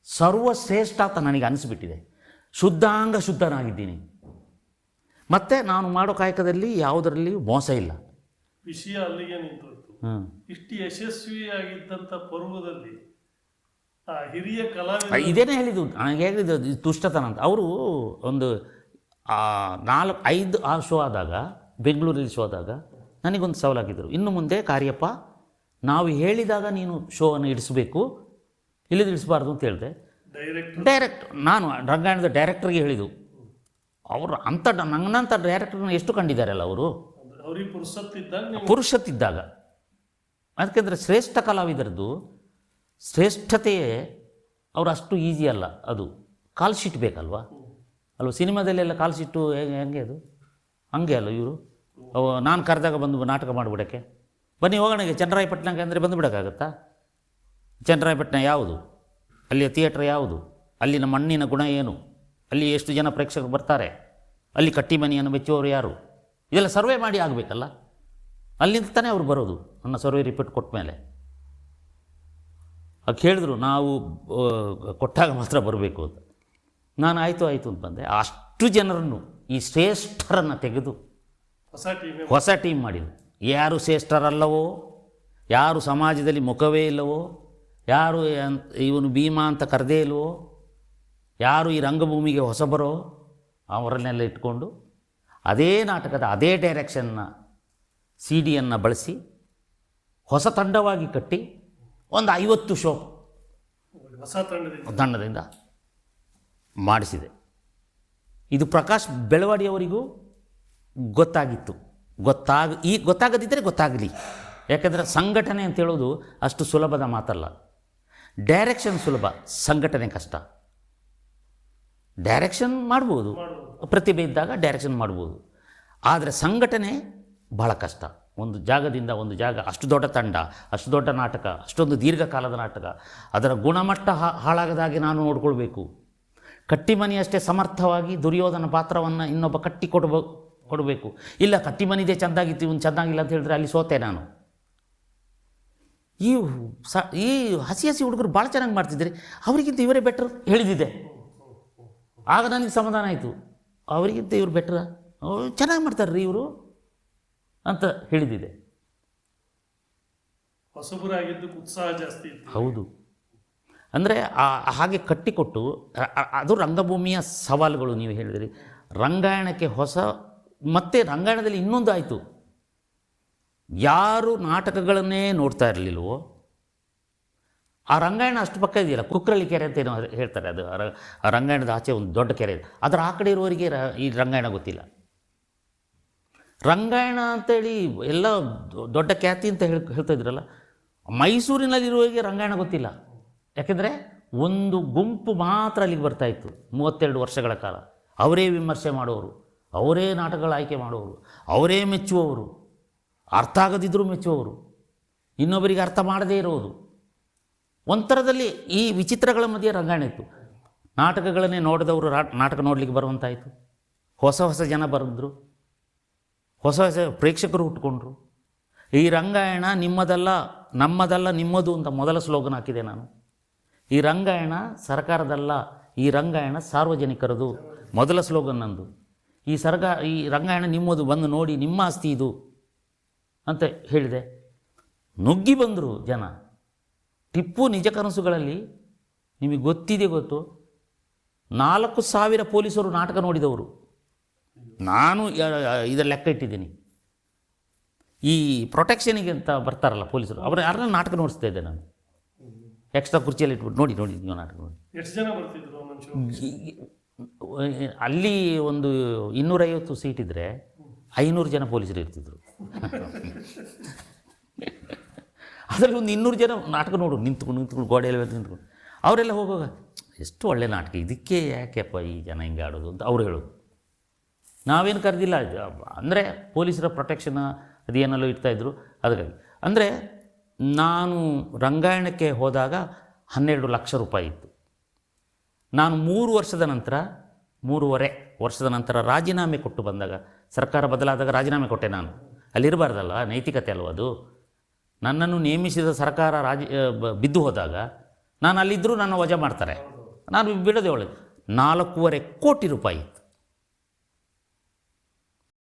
ಸರ್ವಶ್ರೇಷ್ಠ ಅಂತ ನನಗೆ ಅನಿಸ್ಬಿಟ್ಟಿದೆ. ಶುದ್ಧನಾಗಿದ್ದೀನಿ. ಮತ್ತು ನಾನು ಮಾಡೋ ಕಾಯಕದಲ್ಲಿ ಯಾವುದರಲ್ಲಿ ಮೋಸ ಇಲ್ಲ. ವಿಷಯ ಅಲ್ಲಿಗೆ ನಿಂತೋಯ್ತು. ಇಷ್ಟು ಯಶಸ್ವಿಯಾಗಿದ್ದಂಥ ಪರ್ವದಲ್ಲಿ ಆ ಹಿರಿಯ ಕಲಾವಿದ ಇದೇನೇ ಹೇಳಿದ್ದು, ನನಗೆ ಹೇಳಿದ್ದು ದುಷ್ಟತನ ಅಂತ. ಅವರು ಒಂದು 4-5 ಶೋ ಆದಾಗ, ಬೆಂಗಳೂರಲ್ಲಿ ಶೋ ಆದಾಗ ನನಗೊಂದು ಸವಾಲಾಗಿದ್ದರು. ಇನ್ನು ಮುಂದೆ ಕಾರ್ಯಪ್ಪ, ನಾವು ಹೇಳಿದಾಗ ನೀನು ಶೋವನ್ನು ಇಡಿಸಬೇಕು, ಇಲ್ಲದ ಇಡಿಸಬಾರ್ದು ಅಂತ ಹೇಳಿದೆ. ಡೈರೆಕ್ಟ್ ನಾನು ರಂಗಾಯಣದ ಡೈರೆಕ್ಟರ್ಗೆ ಹೇಳಿದ್ದು. ಅವರು ನನ್ನಂಥ ಡೈರೆಕ್ಟರ್ನ ಎಷ್ಟು ಕಂಡಿದ್ದಾರಲ್ಲ ಅವರು, ಪುರುಷತ್ತಿದ್ದಾಗ. ಅದಕ್ಕೆಂದರೆ ಶ್ರೇಷ್ಠ ಕಲಾವಿದರದ್ದು ಶ್ರೇಷ್ಠತೆಯೇ ಅವರು ಅಷ್ಟು ಈಸಿ ಅಲ್ಲ. ಅದು ಕಾಲ್ ಶೀಟ್ ಬೇಕಲ್ವಾ ಅಲ್ವ? ಸಿನಿಮಾದಲ್ಲೆಲ್ಲ ಕಾಲ್ ಶೀಟು ಹೆಂಗೆ ಅದು ಹಂಗೆ ಅಲ್ಲ. ಇವರು ನಾನು ಕರೆದಾಗ ಬಂದು ನಾಟಕ ಮಾಡಿಬಿಡೋಕ್ಕೆ ಬನ್ನಿ ಹೋಗೋಣ ಚನ್ನರಾಯಪಟ್ಟಣಕ್ಕೆ ಅಂದರೆ ಬಂದುಬಿಡೋಕ್ಕಾಗತ್ತಾ? ಚನ್ನರಾಯಪಟ್ಟಣ ಯಾವುದು, ಅಲ್ಲಿಯ ಥಿಯೇಟ್ರ್ ಯಾವುದು, ಅಲ್ಲಿನ ಮಣ್ಣಿನ ಗುಣ ಏನು, ಅಲ್ಲಿ ಎಷ್ಟು ಜನ ಪ್ರೇಕ್ಷಕರು ಬರ್ತಾರೆ, ಅಲ್ಲಿ ಕಟ್ಟಿಮನಿಯನ್ನು ಮೆಚ್ಚುವವರು ಯಾರು, ಇದೆಲ್ಲ ಸರ್ವೆ ಮಾಡಿ ಆಗಬೇಕಲ್ಲ. ಅಲ್ಲಿಂದ ತಾನೇ ಅವ್ರು ಬರೋದು. ನನ್ನ ಸರ್ವೆ ರಿಪೋರ್ಟ್ ಕೊಟ್ಟ ಮೇಲೆ ಅದು ಹೇಳಿದ್ರು, ನಾವು ಕೊಟ್ಟಾಗ ಮಾತ್ರ ಬರಬೇಕು ಅಂತ. ನಾನು ಆಯಿತು ಅಂತ ಬಂದೆ. ಅಷ್ಟು ಜನರನ್ನು, ಈ ಶ್ರೇಷ್ಠರನ್ನು ತೆಗೆದು ಹೊಸ ಟೀಮ್ ಮಾಡಿದ್ರು. ಯಾರು ಶ್ರೇಷ್ಠರಲ್ಲವೋ, ಯಾರು ಸಮಾಜದಲ್ಲಿ ಮುಖವೇ ಇಲ್ಲವೋ, ಯಾರು ಇವನು ಭೀಮಾ ಅಂತ ಕರೆದೇ ಇಲ್ವೋ, ಯಾರು ಈ ರಂಗಭೂಮಿಗೆ ಹೊಸಬರೋ ಅವರನ್ನೆಲ್ಲ ಇಟ್ಕೊಂಡು ಅದೇ ನಾಟಕದ ಅದೇ ಡೈರೆಕ್ಷನ್ನ CD-ಯನ್ನು ಬಳಸಿ ಹೊಸ ತಂಡವಾಗಿ ಕಟ್ಟಿ ಒಂದು 50 ಶೋ ಹೊಸ ತಂಡದಿಂದ ಮಾಡಿಸಿದೆ. ಇದು ಪ್ರಕಾಶ್ ಬೆಳವಾಡಿಯವರಿಗೂ ಗೊತ್ತಾಗಿತ್ತು. ಗೊತ್ತಾಗದಿದ್ದರೆ ಗೊತ್ತಾಗಲಿ. ಯಾಕೆಂದರೆ ಸಂಘಟನೆ ಅಂತ ಹೇಳೋದು ಅಷ್ಟು ಸುಲಭದ ಮಾತಲ್ಲ. ಡೈರೆಕ್ಷನ್ ಸುಲಭ, ಸಂಘಟನೆ ಕಷ್ಟ. ಡೈರೆಕ್ಷನ್ ಮಾಡ್ಬೋದು, ಪ್ರತಿಭೆ ಇದ್ದಾಗ ಡೈರೆಕ್ಷನ್ ಮಾಡ್ಬೋದು. ಆದರೆ ಸಂಘಟನೆ ಬಹಳ ಕಷ್ಟ. ಒಂದು ಜಾಗದಿಂದ ಒಂದು ಜಾಗ, ಅಷ್ಟು ದೊಡ್ಡ ತಂಡ, ಅಷ್ಟು ದೊಡ್ಡ ನಾಟಕ, ಅಷ್ಟೊಂದು ದೀರ್ಘಕಾಲದ ನಾಟಕ, ಅದರ ಗುಣಮಟ್ಟ ಹಾಳಾಗದಾಗೆ ನಾನು ನೋಡ್ಕೊಳ್ಬೇಕು. ಕಟ್ಟಿಮನಿಯಷ್ಟೇ ಸಮರ್ಥವಾಗಿ ದುರ್ಯೋಧನ ಪಾತ್ರವನ್ನು ಇನ್ನೊಬ್ಬ ಕೊಡಬೇಕು. ಇಲ್ಲ ಕಟ್ಟಿಮನಿದೆ ಚೆಂದಾಗಿತ್ತು, ಇವನು ಚೆಂದಾಗಿಲ್ಲ ಅಂತ ಹೇಳಿದ್ರೆ ಅಲ್ಲಿ ಸೋತೆ ನಾನು. ಈ ಹಸಿ ಹುಡುಗರು ಭಾಳ ಚೆನ್ನಾಗಿ ಮಾಡ್ತಿದ್ರಿ, ಅವರಿಗಿಂತ ಇವರೇ ಬೆಟ್ರ್ ಹೇಳಿದ್ದಿದೆ. ಆಗ ನನಗೆ ಸಮಾಧಾನ ಆಯಿತು. ಅವರಿಗಿಂತ ಇವರು ಬೆಟ್ರ, ಚೆನ್ನಾಗಿ ಮಾಡ್ತಾರ್ರಿ ಇವರು ಅಂತ ಹೇಳಿದ್ದಿದೆ. ಹೊಸಬರಾಗಿದ್ದಕ್ಕೆ ಉತ್ಸಾಹ ಜಾಸ್ತಿ ಇತ್ತು. ಹೌದು. ಅಂದರೆ ಹಾಗೆ ಕಟ್ಟಿಕೊಟ್ಟು, ಅದು ರಂಗಭೂಮಿಯ ಸವಾಲುಗಳು. ನೀವು ಹೇಳಿದಿರಿ ರಂಗಾಯಣಕ್ಕೆ ಹೊಸ, ಮತ್ತು ರಂಗಾಯಣದಲ್ಲಿ ಇನ್ನೊಂದು ಆಯಿತು, ಯಾರು ನಾಟಕಗಳನ್ನೇ ನೋಡ್ತಾ ಇರಲಿಲ್ವೋ, ಆ ರಂಗಾಯಣ ಅಷ್ಟು ಪಕ್ಕ ಇದೆಯಲ್ಲ, ಕುಕ್ರಳ್ಳಿ ಕೆರೆ ಅಂತ ಏನೋ ಹೇಳ್ತಾರೆ, ಅದು ಆ ರಂಗಾಯಣದ ಆಚೆ ಒಂದು ದೊಡ್ಡ ಕೆರೆ ಇದೆ, ಅದರ ಆ ಕಡೆ ಇರುವವರಿಗೆ ಈ ರಂಗಾಯಣ ಗೊತ್ತಿಲ್ಲ. ರಂಗಾಯಣ ಅಂತೇಳಿ ಎಲ್ಲ ದೊಡ್ಡ ಖ್ಯಾತಿ ಅಂತ ಹೇಳ್ತಾ ಇದ್ರಲ್ಲ, ಮೈಸೂರಿನಲ್ಲಿರುವವರಿಗೆ ರಂಗಾಯಣ ಗೊತ್ತಿಲ್ಲ. ಯಾಕೆಂದರೆ ಒಂದು ಗುಂಪು ಮಾತ್ರ ಅಲ್ಲಿಗೆ ಬರ್ತಾಯಿತ್ತು 32 ವರ್ಷಗಳ ಕಾಲ. ಅವರೇ ವಿಮರ್ಶೆ ಮಾಡೋರು, ಅವರೇ ನಾಟಕಗಳ ಆಯ್ಕೆ ಮಾಡೋರು, ಅವರೇ ಮೆಚ್ಚುವವರು, ಅರ್ಥ ಆಗದಿದ್ದರೂ ಮೆಚ್ಚುವವರು, ಇನ್ನೊಬ್ಬರಿಗೆ ಅರ್ಥ ಮಾಡದೇ ಇರೋದು. ಒಂಥರದಲ್ಲಿ ಈ ವಿಚಿತ್ರಗಳ ಮಧ್ಯೆ ರಂಗಾಯಣ ಇತ್ತು. ನಾಟಕಗಳನ್ನೇ ನೋಡಿದವರು ನಾಟಕ ನೋಡಲಿಕ್ಕೆ ಬರುವಂತಾಯಿತು. ಹೊಸ ಜನ ಬರೆದ್ರು, ಹೊಸ ಪ್ರೇಕ್ಷಕರು ಹುಟ್ಕೊಂಡ್ರು. ಈ ರಂಗಾಯಣ ನಿಮ್ಮದಲ್ಲ, ನಮ್ಮದಲ್ಲ, ನಿಮ್ಮದು ಅಂತ ಮೊದಲ ಸ್ಲೋಗನ್ ಹಾಕಿದೆ ನಾನು. ಈ ರಂಗಾಯಣ ಸರ್ಕಾರದಲ್ಲ, ಈ ರಂಗಾಯಣ ಸಾರ್ವಜನಿಕರದು ಮೊದಲ ಸ್ಲೋಗನ್ ನಂದು. ಈ ರಂಗಾಯಣ ನಿಮ್ಮದು, ಬಂದು ನೋಡಿ, ನಿಮ್ಮ ಆಸ್ತಿ ಇದು ಅಂತ ಹೇಳಿದೆ. ನುಗ್ಗಿ ಬಂದರು ಜನ. ಟಿಪ್ಪು ನಿಜ ಕನಸುಗಳಲ್ಲಿ ನಿಮಗೆ ಗೊತ್ತು 4,000 ಪೊಲೀಸರು ನಾಟಕ ನೋಡಿದವರು. ನಾನು ಇದರ ಲೆಕ್ಕ ಇಟ್ಟಿದ್ದೀನಿ. ಈ ಪ್ರೊಟೆಕ್ಷನಿಗೆ ಅಂತ ಬರ್ತಾರಲ್ಲ ಪೊಲೀಸರು, ಅವರು ಯಾರನ್ನ ನಾಟಕ ನೋಡಿಸ್ತಾ ಇದ್ದೆ ನಾನು. ಎಕ್ಸ್ಟ್ರಾ ಕುರ್ಚಿಯಲ್ಲಿ ಇಟ್ಬಿಟ್ಟು ನೋಡಿ ನೀವು ನಾಟಕ ನೋಡಿ. ಎಷ್ಟು ಜನ ಬರ್ತಿದ್ರು ಅಲ್ಲಿ ಒಂದು 250 ಸೀಟ್ ಇದ್ದರೆ 500 ಜನ ಪೊಲೀಸರು ಇರ್ತಿದ್ರು. ಅದರಲ್ಲಿ ಒಂದು 200 ಜನ ನಾಟಕ ನೋಡು ನಿಂತ್ಕೊಂಡು ಗೋಡೆಯಲ್ಲಿ ನಿಂತ್ಕೊಂಡು ಅವರೆಲ್ಲ ಹೋಗುವಾಗ ಎಷ್ಟು ಒಳ್ಳೆ ನಾಟಕ, ಇದಕ್ಕೆ ಯಾಕೆಪ್ಪ ಈ ಜನ ಹಿಂಗೆ ಆಡೋದು ಅಂತ ಅವ್ರು ಹೇಳೋದು. ನಾವೇನು ಕರೆದಿಲ್ಲ, ಅಂದರೆ ಪೊಲೀಸರ ಪ್ರೊಟೆಕ್ಷನ್ ಅದೇನೆಲ್ಲೋ ಇರ್ತಾಯಿದ್ರು. ಅದಕ್ಕಾಗಿ ಅಂದರೆ ನಾನು ರಂಗಾಯಣಕ್ಕೆ ಹೋದಾಗ 12 ಲಕ್ಷ ರೂಪಾಯಿ ಇತ್ತು. ನಾನು 3 ವರ್ಷದ ನಂತರ 3.5 ವರ್ಷದ ನಂತರ ರಾಜೀನಾಮೆ ಕೊಟ್ಟು ಬಂದಾಗ, ಸರ್ಕಾರ ಬದಲಾದಾಗ ರಾಜೀನಾಮೆ ಕೊಟ್ಟೆ ನಾನು. ಅಲ್ಲಿರಬಾರ್ದಲ್ಲ, ನೈತಿಕತೆ ಅಲ್ವ ಅದು. ನನ್ನನ್ನು ನೇಮಿಸಿದ ಸರ್ಕಾರ ಬಿದ್ದು ಹೋದಾಗ ನಾನು ಅಲ್ಲಿದ್ದರೂ ನನ್ನ ವಜಾ ಮಾಡ್ತಾರೆ, ನಾನು ಬಿಡೋದೇ ಒಳ್ಳೆಯದು. 4.25 ಕೋಟಿ ರೂಪಾಯಿ ಇತ್ತು.